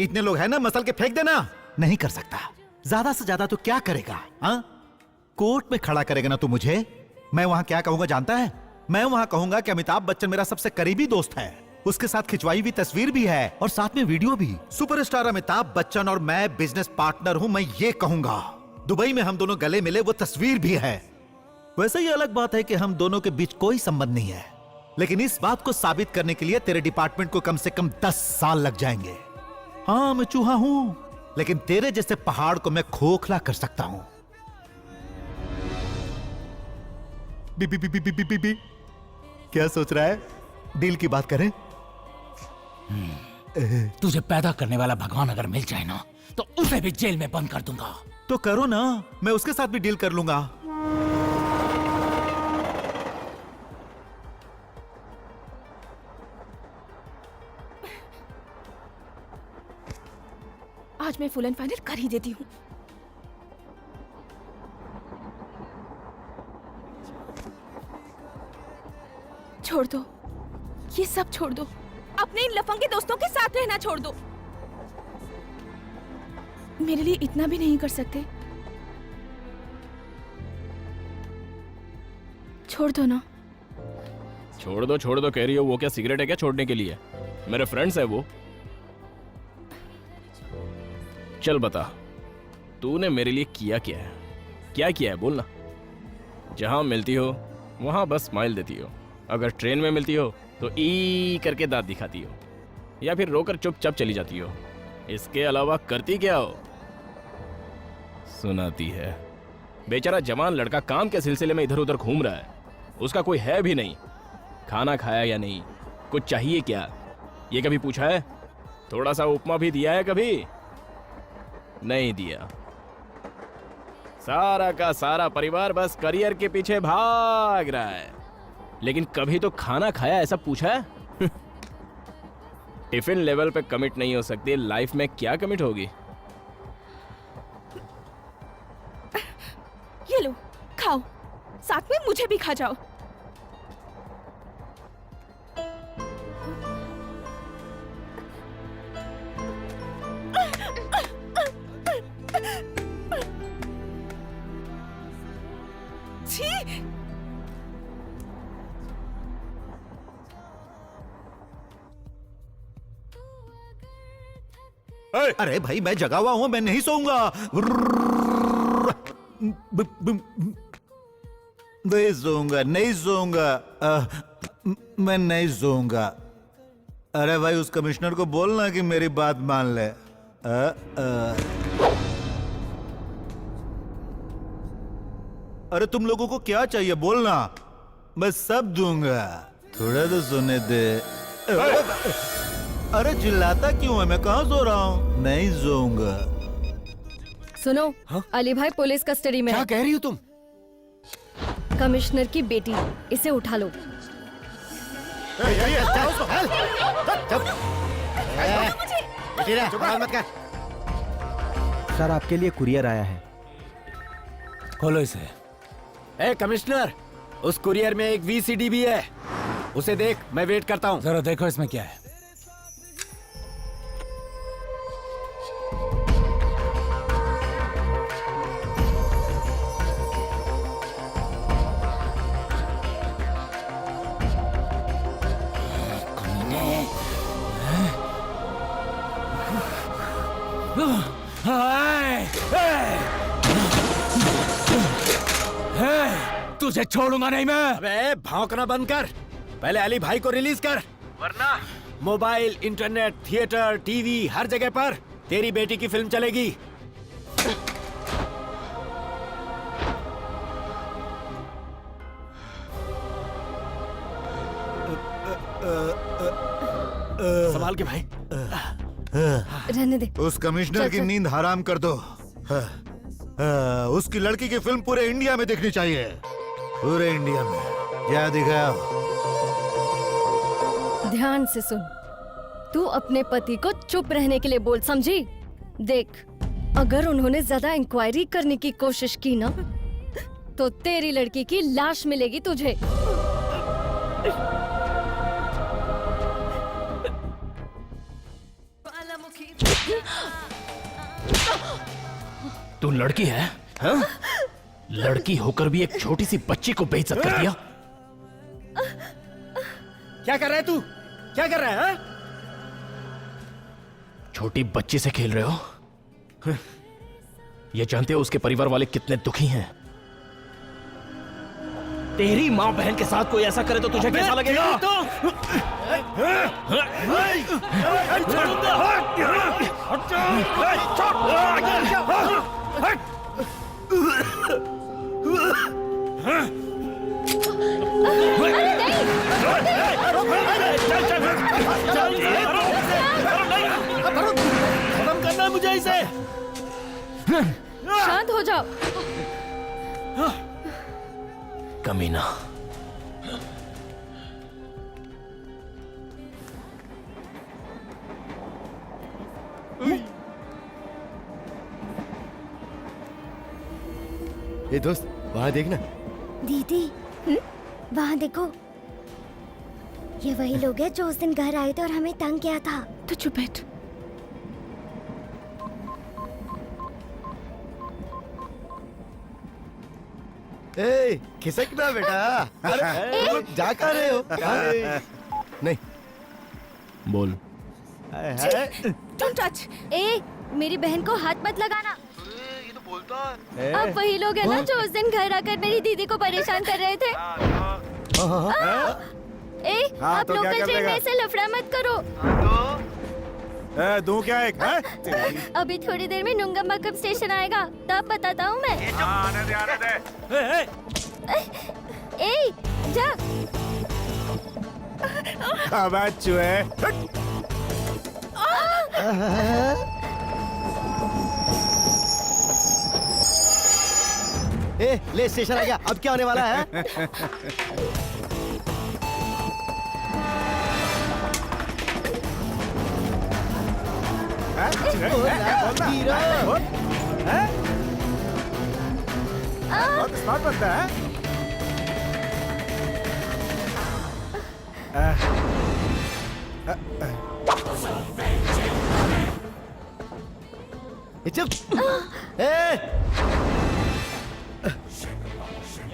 इतने लोग हैं ना, मसल के फेंक देना। नहीं कर सकता। ज्यादा से ज्यादा तो क्या करेगा? हाँ, कोर्ट में खड़ा करेगा ना तू मुझे। मैं वहां क्या कहूंगा जानता है? मैं वहां कहूंगा कि अमिताभ बच्चन मेरा सबसे करीबी दोस्त है। उसके साथ खिंचवाई हुई तस्वीर भी है और साथ में वीडियो भी। सुपरस्टार अमिताभ बच्चन और मैं बिजनेस पार्टनर हूं, मैं ये कहूंगा। दुबई में हम दोनों गले मिले, वो तस्वीर भी है। वैसे ये अलग बात है कि हम दोनों के बीच कोई संबंध नहीं है, लेकिन इस बात को साबित करने के लिए तेरे डिपार्टमेंट को कम से कम 10 साल लग जाएंगे। हाँ, मैं चूहा हूं, लेकिन तेरे जैसे पहाड़ को मैं खोखला कर सकता हूं। बी बी बी बी बी बी बी। क्या सोच रहा है? डील की बात करें? तुझे पैदा करने वाला भगवान अगर मिल जाए ना, तो उसे भी जेल में बंद कर दूंगा। तो करो ना, मैं उसके साथ भी डील कर लूंगा। आज मैं फुल एंड फाइनल कर ही देती हूँ। छोड़ दो, ये सब छोड़ दो, अपने इन लफंगे दोस्तों के साथ रहना छोड़ दो। मेरे लिए इतना भी नहीं कर सकते? छोड़ दो ना। छोड़ दो कह रही हो, वो क्या सिगरेट है क्या छोड़ने के लिए? मेरे फ्रेंड्स है वो। चल बता, तूने मेरे लिए किया क्या है? क्या किया है बोलना। जहां मिलती हो वहां बस स्माइल देती हो, अगर ट्रेन में मिलती हो तो ई करके दांत दिखाती हो, या फिर रोकर चुपचाप चली जाती हो। इसके अलावा करती क्या हो? सुनाती है। बेचारा जवान लड़का काम के सिलसिले में इधर उधर घूम रहा है, उसका कोई है भी नहीं। खाना खाया या नहीं, कुछ चाहिए क्या, ये कभी पूछा है? थोड़ा सा उपमा भी दिया है कभी? नहीं दिया। सारा का सारा परिवार बस करियर के पीछे भाग रहा है, लेकिन कभी तो खाना खाया ऐसा पूछा है? टिफिन लेवल पे कमिट नहीं हो सकती, लाइफ में क्या कमिट होगी? ये लो, खाओ, साथ में मुझे भी खा जाओ। छी! अरे भाई मैं जगा हुआ हूं, मैं नहीं सोऊंगा। नहीं सोऊंगा, नहीं सोऊंगा, मैं नहीं सोऊंगा। अरे भाई उस कमिश्नर को बोलना कि मेरी बात मान ले। अरे तुम लोगों को क्या चाहिए बोलना, मैं सब दूंगा, थोड़ा तो सुने दे। अरे चिल्लाता क्यों है, मैं कहाँ सो रहा हूँ? नहीं सोऊंगा। सुनो, अली भाई पुलिस कस्टडी में। क्या कह रही हो तुम? कमिश्नर की बेटी, इसे उठा लो। सर आपके लिए कुरियर आया है। खोलो इसे। ए कमिश्नर, उस कुरियर में एक वीसीडी भी है, उसे देख, मैं वेट करता हूँ। जरा देखो इसमें क्या है। तुझे छोड़ूंगा नहीं मैं। अबे भौंकना बंद कर, पहले अली भाई को रिलीज कर, वरना मोबाइल, इंटरनेट, थिएटर, टीवी हर जगह पर तेरी बेटी की फिल्म चलेगी। संभाल के भाई। रहने दे। उस कमिश्नर की नींद हराम कर दो। उसकी लड़की की फिल्म पूरे इंडिया में दिखनी चाहिए, पूरे इंडिया में। क्या दिखाओ? ध्यान से सुन, तू अपने पति को चुप रहने के लिए बोल, समझी? देख, अगर उन्होंने ज्यादा इंक्वायरी करने की कोशिश की ना, तो तेरी लड़की की लाश मिलेगी तुझे। तू लड़की है, हाँ? लड़की होकर भी एक छोटी सी बच्ची को बेइज्जत कर दिया। क्या कर रहा है तू? क्या कर रहा है, हाँ? छोटी बच्ची से खेल रहे हो? ये जानते हो उसके परिवार वाले कितने दुखी हैं? तेरी माँ बहन के साथ कोई ऐसा करे तो तुझे कैसा लगेगा? खत्म करना है मुझे इसे। शांत हो जाओ। कमीना। ये दोस्त वहाँ देखना। दीदी वहाँ देखो, ये वही लोग हैं जो उस दिन घर आए थे और हमें तंग किया था। तो चुप बैठ। ए, खिसकना बेटा। अरे तुम लोग जा कहाँ रहे हो? अरे, नहीं बोल। Don't touch. ए, मेरी बहन को हाथ मत लगाना। ये तो बोलता है। आप वही लोग हैं ना जो उस दिन घर आकर मेरी दीदी को परेशान कर रहे थे। आप तो क्या लोकल कर ट्रेन देगा? में ऐसे लफड़ा मत करो। दूं क्या एक? अभी थोड़ी देर में नुंगम्बाकम स्टेशन आएगा, तब बताता हूँ मैं। आने दे। ए, जा। अब चुहे। ए, ले स्टेशन आ गया। अब क्या होने वाला है? बहुत स्मार्ट बनता है। चुप।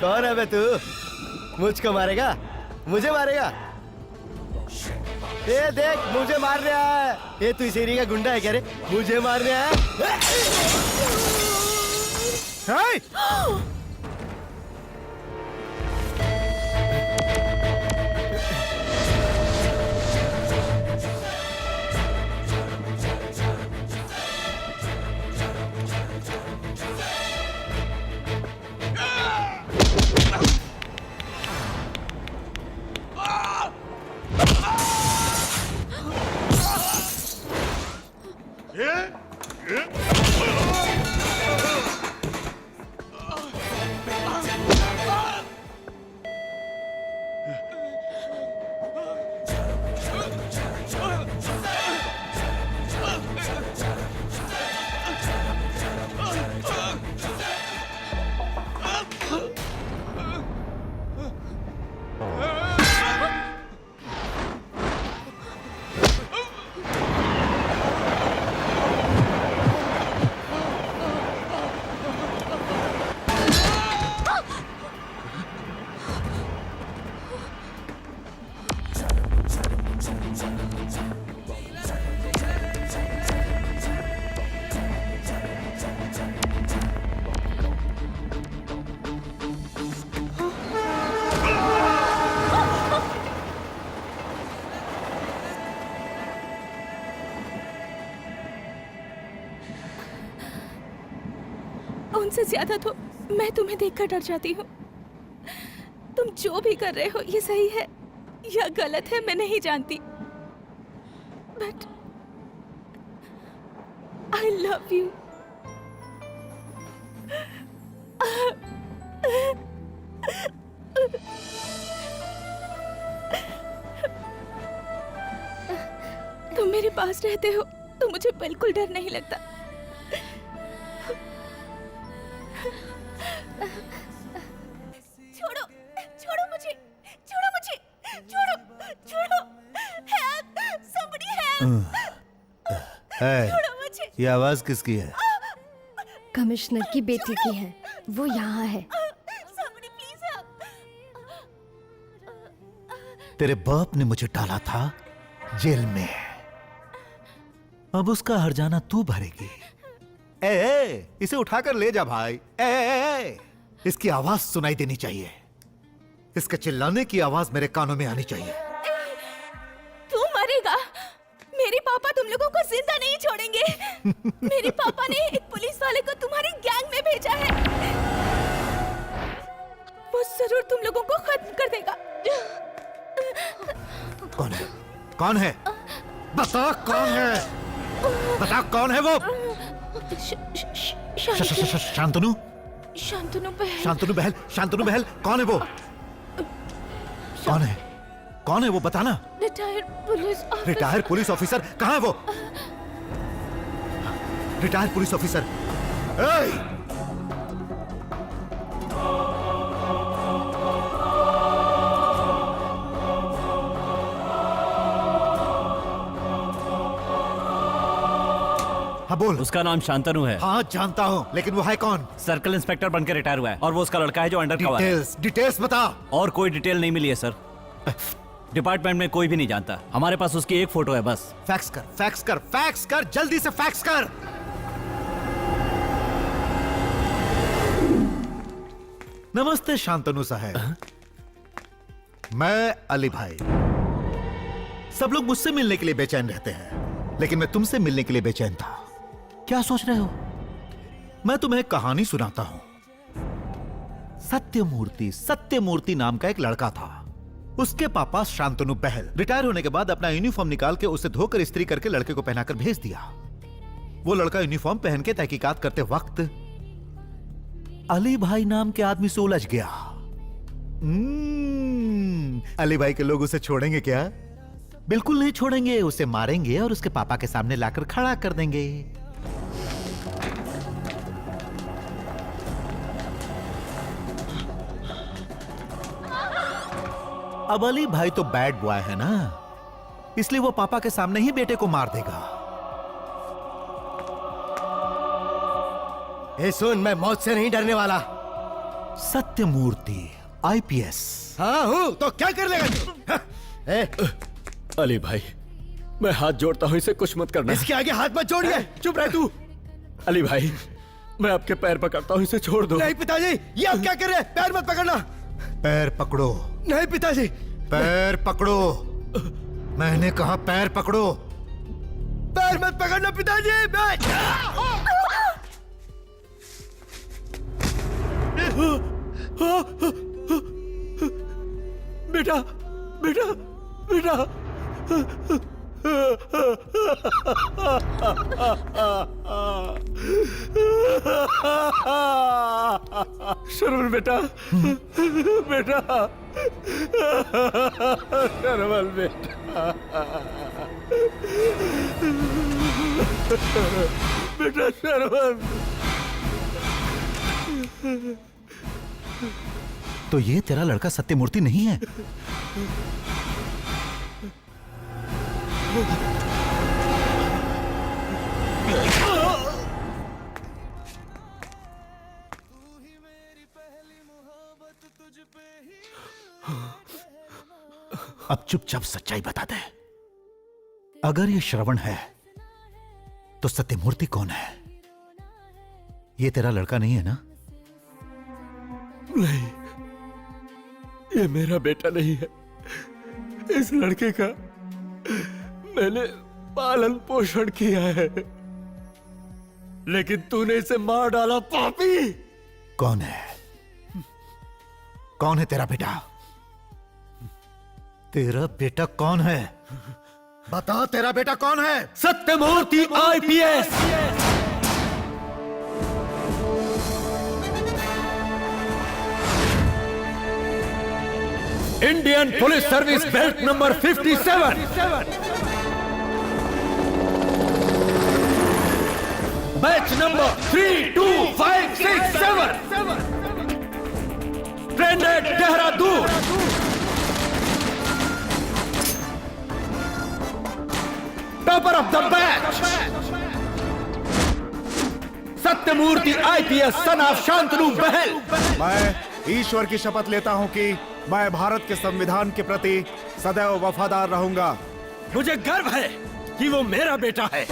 कौन है बे तू? मुझको मारेगा? मुझे मारेगा? ये देख, मुझे मार रहा है। ये तू इस एरिया का गुंडा है क्या रे? मुझे मार रहा है। उनसे ज्यादा तो मैं तुम्हें देखकर डर जाती हूँ। तुम जो भी कर रहे हो ये सही है या गलत है मैं नहीं जानती, बट आई लव यू। तुम मेरे पास रहते हो तो मुझे बिल्कुल डर नहीं लगता। छोड़ो, छोड़ो मुझे, छोड़ो मुझे, छोड़ो, छोड़ो, help, somebody help, छोड़ो मुझे। ये आवाज किसकी है? कमिश्नर की बेटी की है, वो यहाँ है। Somebody please help। तेरे बाप ने मुझे डाला था जेल में, अब उसका हर्जाना तू भरेगी। इसे उठाकर ले जा भाई। इसकी आवाज सुनाई देनी चाहिए, इसके चिल्लाने की आवाज मेरे कानों में आनी चाहिए। तू मरेगा। मेरे पापा तुम लोगों को जिंदा नहीं छोड़ेंगे। मेरे पापा ने एक पुलिस वाले को तुम्हारी गैंग में भेजा है, वो जरूर तुम लोगों को खत्म कर देगा। कौन है? कौन है? बता कौन है? बता कौन है वो? शांतनु? शांतनु बहल। शांतनु बहल? शांतनु बहल कौन है वो? कौन है? कौन है वो बताना। Retired police officer. Retired police officer? कहाँ है वो? Retired police officer? हाँ बोल। उसका नाम शांतनु है। हाँ जानता हूँ, लेकिन वो है कौन? सर्कल इंस्पेक्टर बनकर रिटायर हुआ है और वो उसका लड़का है जो अंडर कवर है। डिटेल्स बता। और कोई डिटेल नहीं मिली है सर। डिपार्टमेंट में कोई भी नहीं जानता। हमारे पास उसकी एक फोटो है बस। फैक्स कर, फैक्स कर, फैक्स कर, जल्दी से फैक्स कर। नमस्ते शांतनु साहब, मैं अली भाई। सब लोग मुझसे मिलने के लिए बेचैन रहते हैं, लेकिन मैं तुमसे मिलने के लिए बेचैन था। क्या सोच रहे हो? मैं तुम्हें एक कहानी सुनाता हूं। सत्यमूर्ति नाम का एक लड़का था। उसके पापा शांतनु बहल रिटायर होने के बाद अपना यूनिफॉर्म निकाल के उसे धोकर इस्त्री करके लड़के को पहनाकर भेज दिया। वो लड़का यूनिफॉर्म पहन के तहकीकात करते वक्त अली भाई नाम के आदमी से उलझ गया। अली भाई के लोग उसे छोड़ेंगे क्या? बिल्कुल नहीं छोड़ेंगे। उसे मारेंगे और उसके पापा के सामने लाकर खड़ा कर देंगे। अब अली भाई तो बैड बॉय है ना, इसलिए वो पापा के सामने ही बेटे को मार देगा। ए सुन, मैं मौत से नहीं डरने वाला। सत्यमूर्ति IPS। हाँ हूँ, तो क्या कर लेगा तू? अली भाई, मैं हाथ जोड़ता हूँ, इसे कुछ मत करना। इसके आगे हाथ मत जोड़िए। चुप रह तू। अली भाई, मैं आपके पैर पकड़ता हूँ, इसे छोड़ दो। नहीं पिताजी, ये आप क्या कर रहे हैं? पैर मत पकड़ना। पैर पकड़ो। नहीं पिताजी। पैर पकड़ो। मैंने कहा पैर पकड़ो। पैर मत पकड़ना पिताजी। बेटा, बेटा, बेटा। शर्मल बेटा, बेटा, शर्मल बेटा, बेटा शर्मल। तो ये तेरा लड़का सत्यमूर्ति नहीं है? अब चुपचाप सच्चाई बता दे। अगर ये श्रवण है तो सत्यमूर्ति कौन है? ये तेरा लड़का नहीं है ना? नहीं, ये मेरा बेटा नहीं है। इस लड़के का मैंने पालन पोषण किया है, लेकिन तूने इसे मार डाला, पापी। कौन है? कौन है तेरा बेटा? तेरा बेटा कौन है? बता, तेरा बेटा कौन है? Satyamurthy IPS। Indian police service belt number 57। Batch number 32567। Trained Dehradun. Topper of the batch Satyamurthy IPS son of Shantanu Behl. मैं ईश्वर की शपथ लेता हूं कि मैं भारत के संविधान के प्रति सदैव वफादार रहूंगा। मुझे गर्व है कि वो मेरा बेटा है।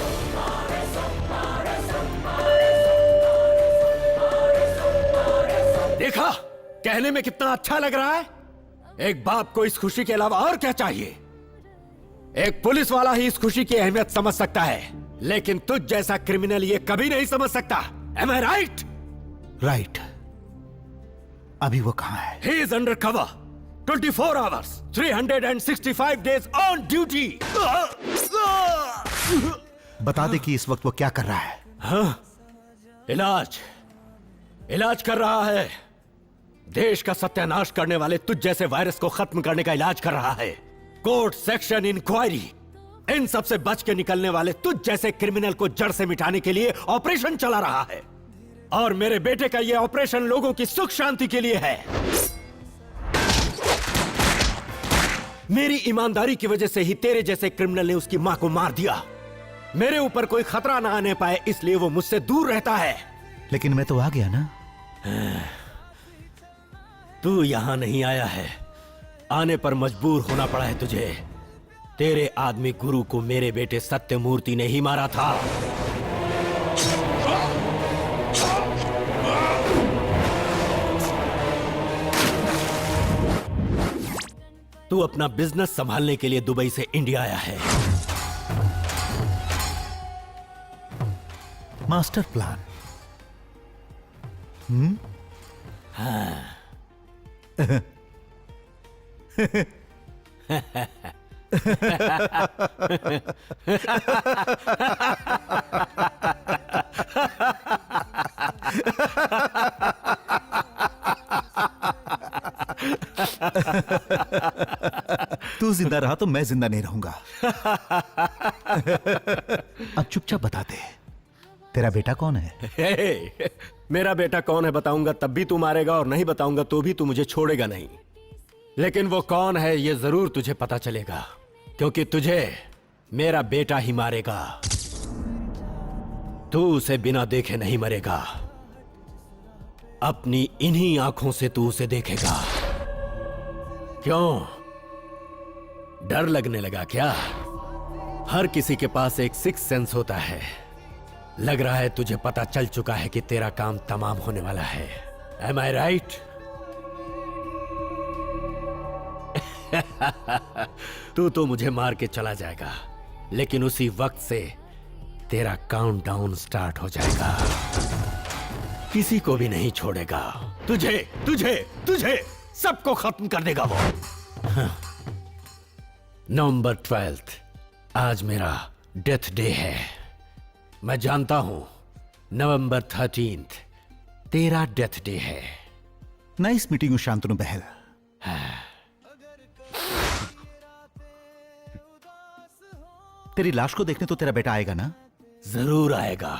देखा, कहने में कितना अच्छा लग रहा है। एक बाप को इस खुशी के अलावा और क्या चाहिए? एक पुलिस वाला ही इस खुशी की अहमियत समझ सकता है, लेकिन तुझ जैसा क्रिमिनल ये कभी नहीं समझ सकता। Am I right? राइट। अभी वो कहां है? He is under cover, 24 hours, 365 days on duty. बता दे कि इस वक्त वो क्या कर रहा है? हाँ, इलाज कर रहा है। देश का सत्यानाश करने वाले तुझ जैसे वायरस को खत्म करने का इलाज कर रहा है। कोर्ट, सेक्शन, इंक्वायरी, इन सब से बच के निकलने वाले तुझ जैसे क्रिमिनल को जड़ से मिटाने के लिए ऑपरेशन चला रहा है। और मेरे बेटे का यह ऑपरेशन लोगों की सुख शांति के लिए है। मेरी ईमानदारी की वजह से ही तेरे जैसे क्रिमिनल ने उसकी मां को मार दिया, मेरे ऊपर कोई खतरा ना आने पाए इसलिए वो मुझसे दूर रहता है। लेकिन मैं तो आ गया ना। तू यहां नहीं आया है, आने पर मजबूर होना पड़ा है तुझे। तेरे आदमी गुरु को मेरे बेटे सत्यमूर्ति ने ही मारा था। तू अपना बिजनेस संभालने के लिए दुबई से इंडिया आया है। Master plan. हाँ। तू जिंदा रहा तो मैं जिंदा नहीं रहूंगा। अब चुपचाप बता दे, तेरा बेटा कौन है? हे, मेरा बेटा कौन है बताऊंगा तब भी तू मारेगा, और नहीं बताऊंगा तो भी तू मुझे छोड़ेगा नहीं। लेकिन वो कौन है ये जरूर तुझे पता चलेगा, क्योंकि तुझे मेरा बेटा ही मारेगा। तू उसे बिना देखे नहीं मरेगा, अपनी इन्हीं आंखों से तू उसे देखेगा। क्यों, डर लगने लगा क्या? हर किसी के पास एक सिक्स सेंस होता है। लग रहा है तुझे पता चल चुका है कि तेरा काम तमाम होने वाला है। Am I right? तू तो मुझे मार के चला जाएगा, लेकिन उसी वक्त से तेरा काउंटडाउन स्टार्ट हो जाएगा। किसी को भी नहीं छोड़ेगा। तुझे तुझे तुझे सबको खत्म कर देगा वो। नवंबर 12 आज मेरा डेथ डे है। मैं जानता हूं नवंबर 13 तेरा डेथ डे है। नाइस मीटिंग यू शांतनु बहल। तेरी लाश को देखने तो तेरा बेटा आएगा ना? जरूर आएगा।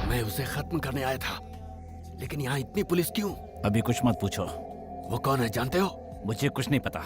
मैं उसे खत्म करने आया था, लेकिन यहां इतनी पुलिस क्यों? अभी कुछ मत पूछो। वो कौन है जानते हो? मुझे कुछ नहीं पता।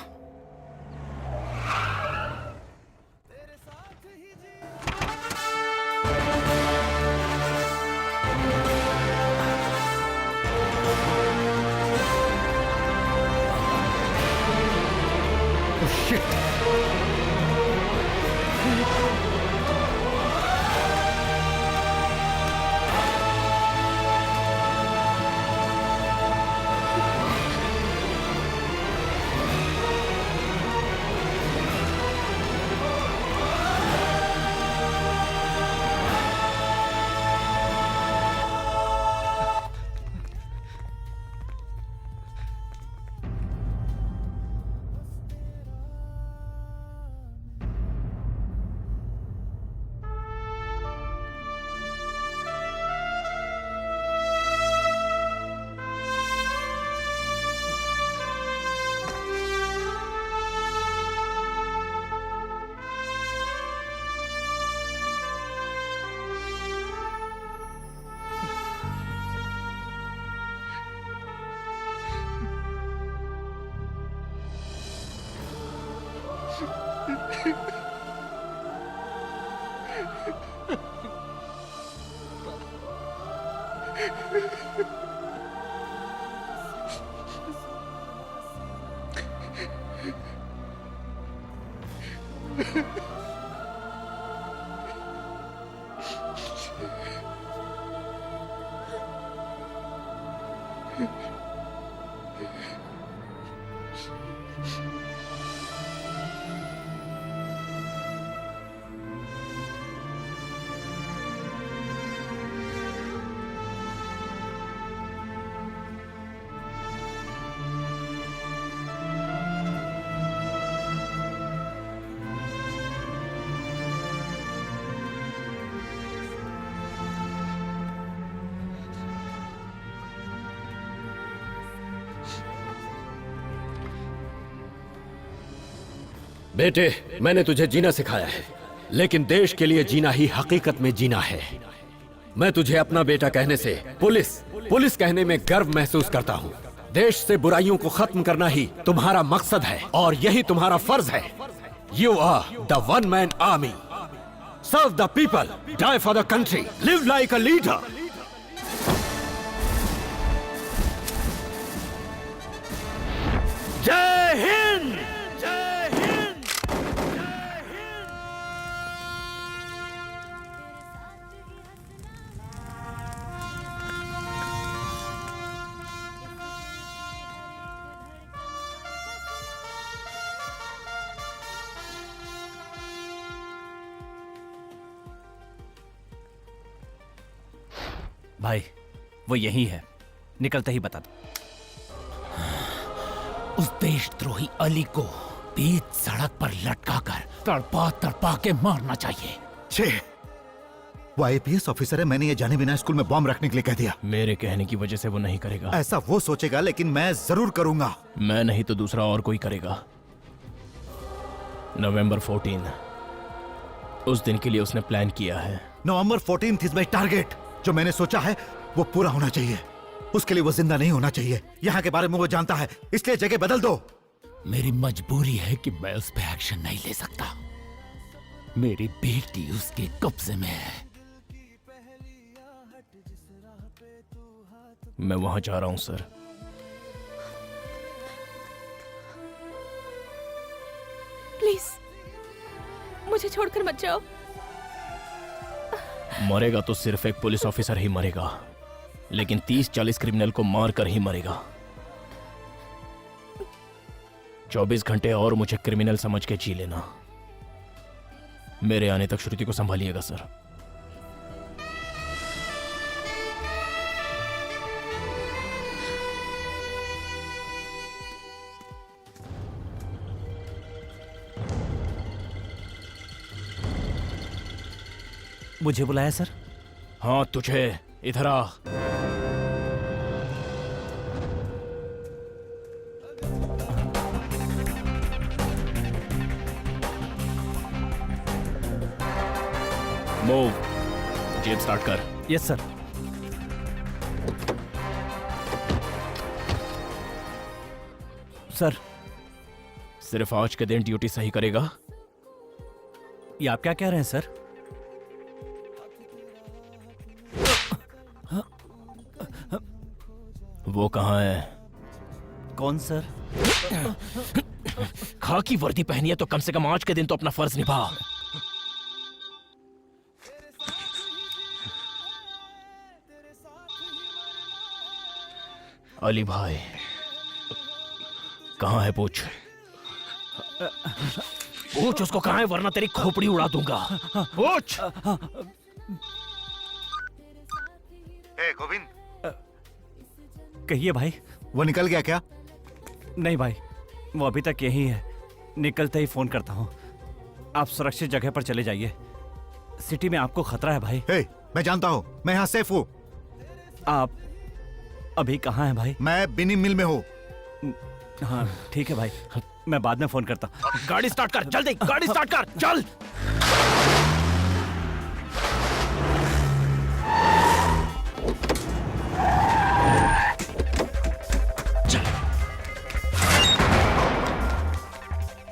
बेटे, मैंने तुझे जीना सिखाया है, लेकिन देश के लिए जीना ही हकीकत में जीना है। मैं तुझे अपना बेटा कहने से पुलिस कहने में गर्व महसूस करता हूँ। देश से बुराइयों को खत्म करना ही तुम्हारा मकसद है और यही तुम्हारा फर्ज है। You are the one man army. Serve the people, die for the country, live like a leader. जय हिंद। जय हिंद। भाई वो यही है, निकलते ही बता दो। उस देशद्रोही अली को बीच सड़क पर लटकाकर तड़पा तड़पा के मारना चाहिए। छे, वो आईपीएस ऑफिसर है, मैंने ये जाने बिना स्कूल में बॉम्ब रखने के लिए कह दिया। मेरे कहने की वजह से वो नहीं करेगा। ऐसा वो सोचेगा, लेकिन मैं जरूर करूंगा। मैं नहीं तो दूसरा और कोई करेगा। नवंबर 14 उस दिन के लिए उसने प्लान किया है। नवंबर 14 इज माई टारगेट। जो मैंने सोचा है वो पूरा होना चाहिए। उसके लिए वो जिंदा नहीं होना चाहिए। यहाँ के बारे में वो जानता है, इसलिए जगह बदल दो। मेरी मजबूरी है कि मैं उस पे एक्शन नहीं ले सकता। मेरी बेटी उसके कब्जे में है। मैं वहां जा रहा हूं सर। प्लीज मुझे छोड़कर मत जाओ। मरेगा तो सिर्फ एक पुलिस ऑफिसर ही मरेगा, लेकिन 30-40 क्रिमिनल को मार कर ही मरेगा। 24 घंटे और मुझे क्रिमिनल समझ के जी लेना। मेरे आने तक श्रुति को संभालिएगा सर। मुझे बुलाया सर? हाँ तुझे, इधर आ। मूव, जेब स्टार्ट कर। Yes sir. सर सिर्फ आज के दिन ड्यूटी सही करेगा। ये आप क्या कह रहे हैं सर? वो कहाँ है? कौन सर? खाकी वर्दी पहनी है तो कम से कम आज के दिन तो अपना फर्ज निभा। अली भाई कहाँ है? पूछ पूछ उसको कहाँ है, वरना तेरी खोपड़ी उड़ा दूंगा। पूछ। ए गोविंद, कहिए भाई। वो निकल गया क्या? नहीं भाई, वो अभी तक यही है। निकलते ही फोन करता हूँ। आप सुरक्षित जगह पर चले जाइए। सिटी में आपको खतरा है भाई। हे, मैं जानता हूँ, मैं यहाँ सेफ हूँ। आप अभी कहाँ हैं भाई? मैं बिनी मिल में हूँ। हाँ ठीक है भाई, मैं बाद में फोन करता। गाड़ी स्टार्ट कर, जल्दी गाड़ी स्टार्ट कर, चल।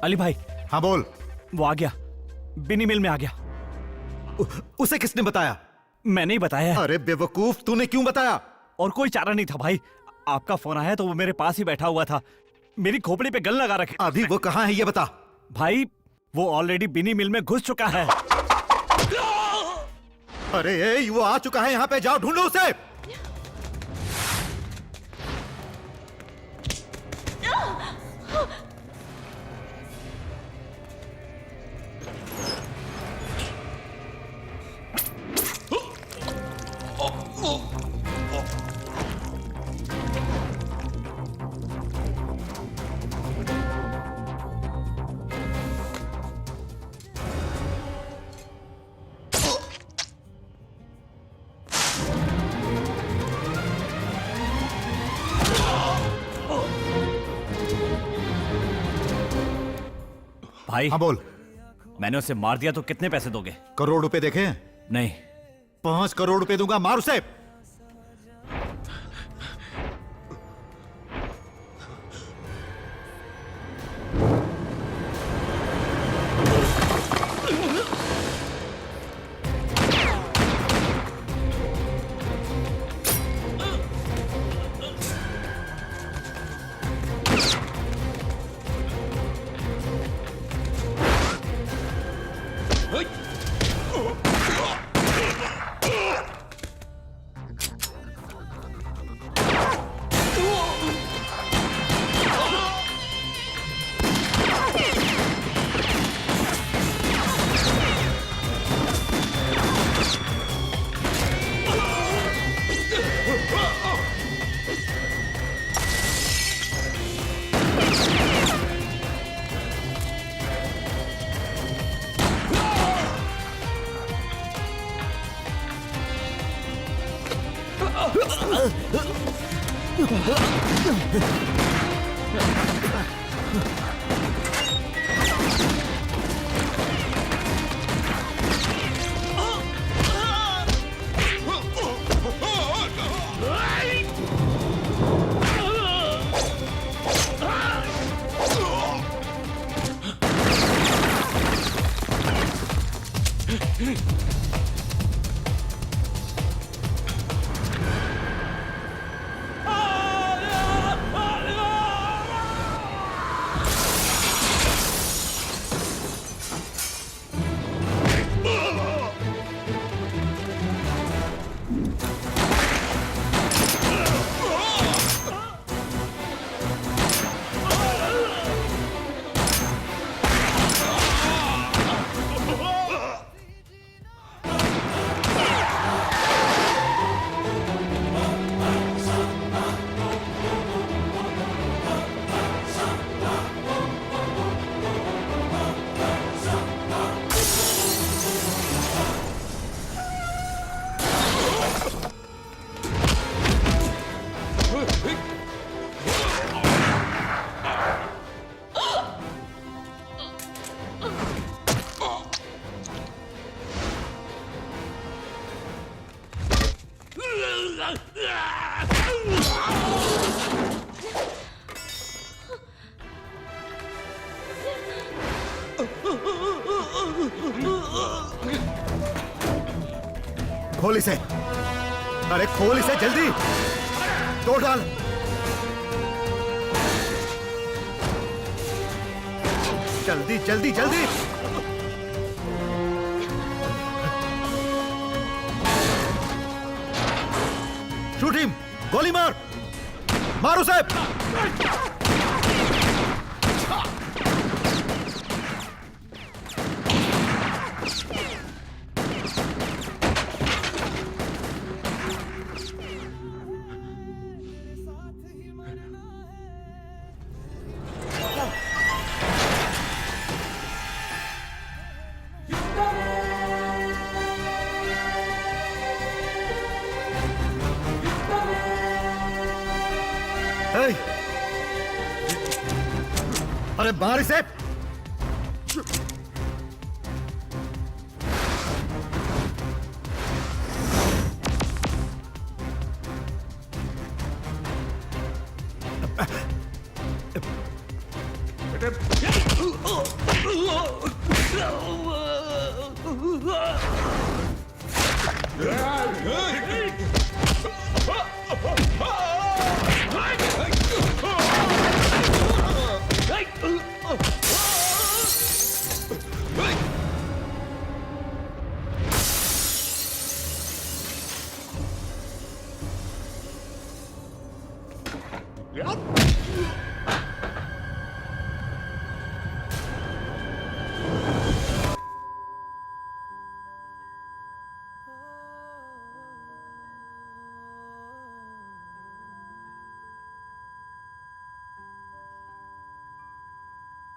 अली भाई। हाँ बोल। वो आ गया, बिनी मिल में आ गया। उसे किसने बताया? मैंने ही बताया। अरे बेवकूफ, तूने क्यों बताया? और कोई चारा नहीं था भाई। आपका फोन आया तो वो मेरे पास ही बैठा हुआ था। मेरी खोपड़ी पे गन लगा रखे। अभी वो कहाँ है ये बता। भाई वो ऑलरेडी बिनी मिल में घुस चुका है। अरे वो आ चुका है यहाँ पे, जाओ ढूंढो उसे। भाई हाँ बोल। मैंने उसे मार दिया तो कितने पैसे दोगे? करोड़ रुपए देखे हैं? नहीं। 5 करोड़ रुपए दूंगा, मार उसे। खोल इसे, अरे खोल इसे जल्दी, तोड़ डाल। जल्दी जल्दी जल्दी। शूट हिम, गोली मार, मार उसे। अरे मार इसे।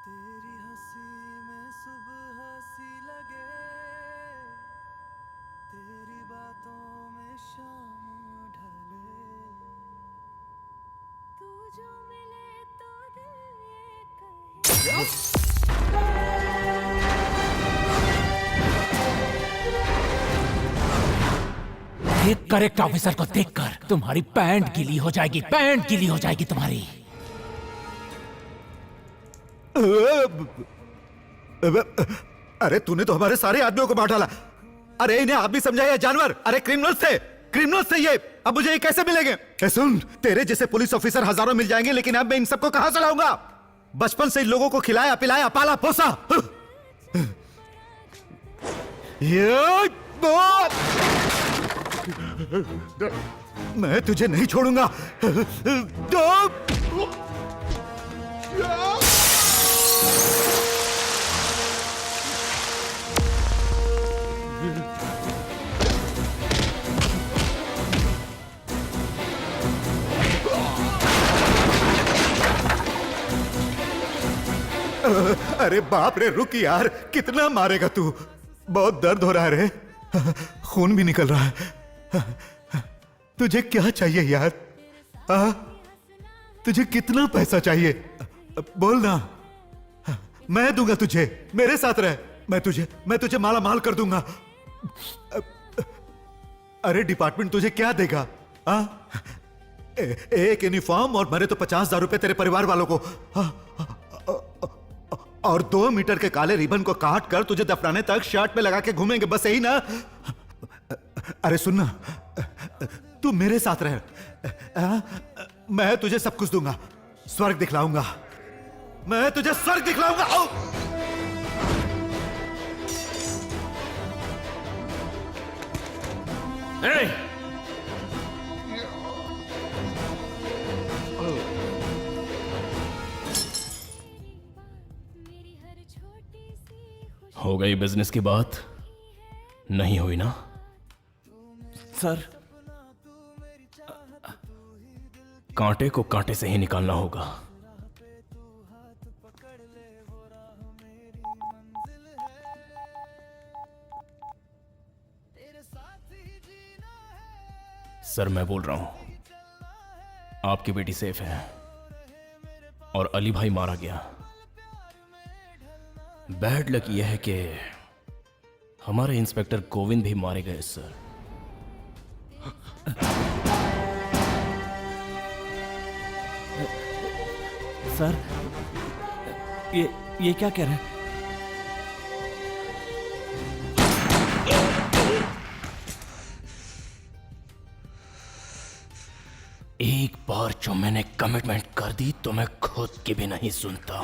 तेरी हंसी में सुबह सी लगे, तेरी बातों में शाम ढले, तू जो मिले तो दिल ये कहे एक करेक्ट ऑफिसर को देखकर तुम्हारी पैंट गीली हो जाएगी, पैंट गीली हो जाएगी तुम्हारी। अरे तूने तो हमारे सारे आदमियों को मार डाला। अरे इन्हें आदमी समझा या जानवर? अरे क्रिमिनल्स थे ये। अब मुझे ये कैसे मिलेंगे? ए सुन, तेरे जैसे पुलिस ऑफिसर हजारों मिल जाएंगे, लेकिन अब मैं इन सबको कहां से लाऊंगा? बचपन से इन लोगों को खिलाया पिलाया पाला पोसा। मैं तुझे नहीं छोड़ूंगा। अरे बाप रे, रुक यार, कितना मारेगा तू? बहुत दर्द हो रहा है रे, खून भी निकल रहा है। तुझे क्या चाहिए यार? तुझे कितना पैसा चाहिए? बोल ना, मैं दूंगा तुझे। मेरे साथ रह, मैं तुझे माला माल कर दूंगा। अरे डिपार्टमेंट तुझे क्या देगा? एक यूनिफॉर्म और मरे तो 50,000 रुपए तेरे परिवार वालों को, और 2 मीटर के काले रिबन को काट कर तुझे दफनाने तक शर्ट पे लगा के घूमेंगे, बस यही ना? अरे सुनना, तू मेरे साथ रह, मैं तुझे सब कुछ दूंगा, स्वर्ग दिखलाऊंगा, मैं तुझे स्वर्ग दिखलाऊंगा। हो गई बिजनेस की बात? नहीं हुई ना? सर, कांटे को कांटे से ही निकालना होगा। सर मैं बोल रहा हूं, आपकी बेटी सेफ है और अली भाई मारा गया। बैड लक यह है कि हमारे इंस्पेक्टर गोविंद भी मारे गए सर। सर, ये क्या कह रहे हैं? एक बार जो मैंने कमिटमेंट कर दी तो मैं खुद की भी नहीं सुनता।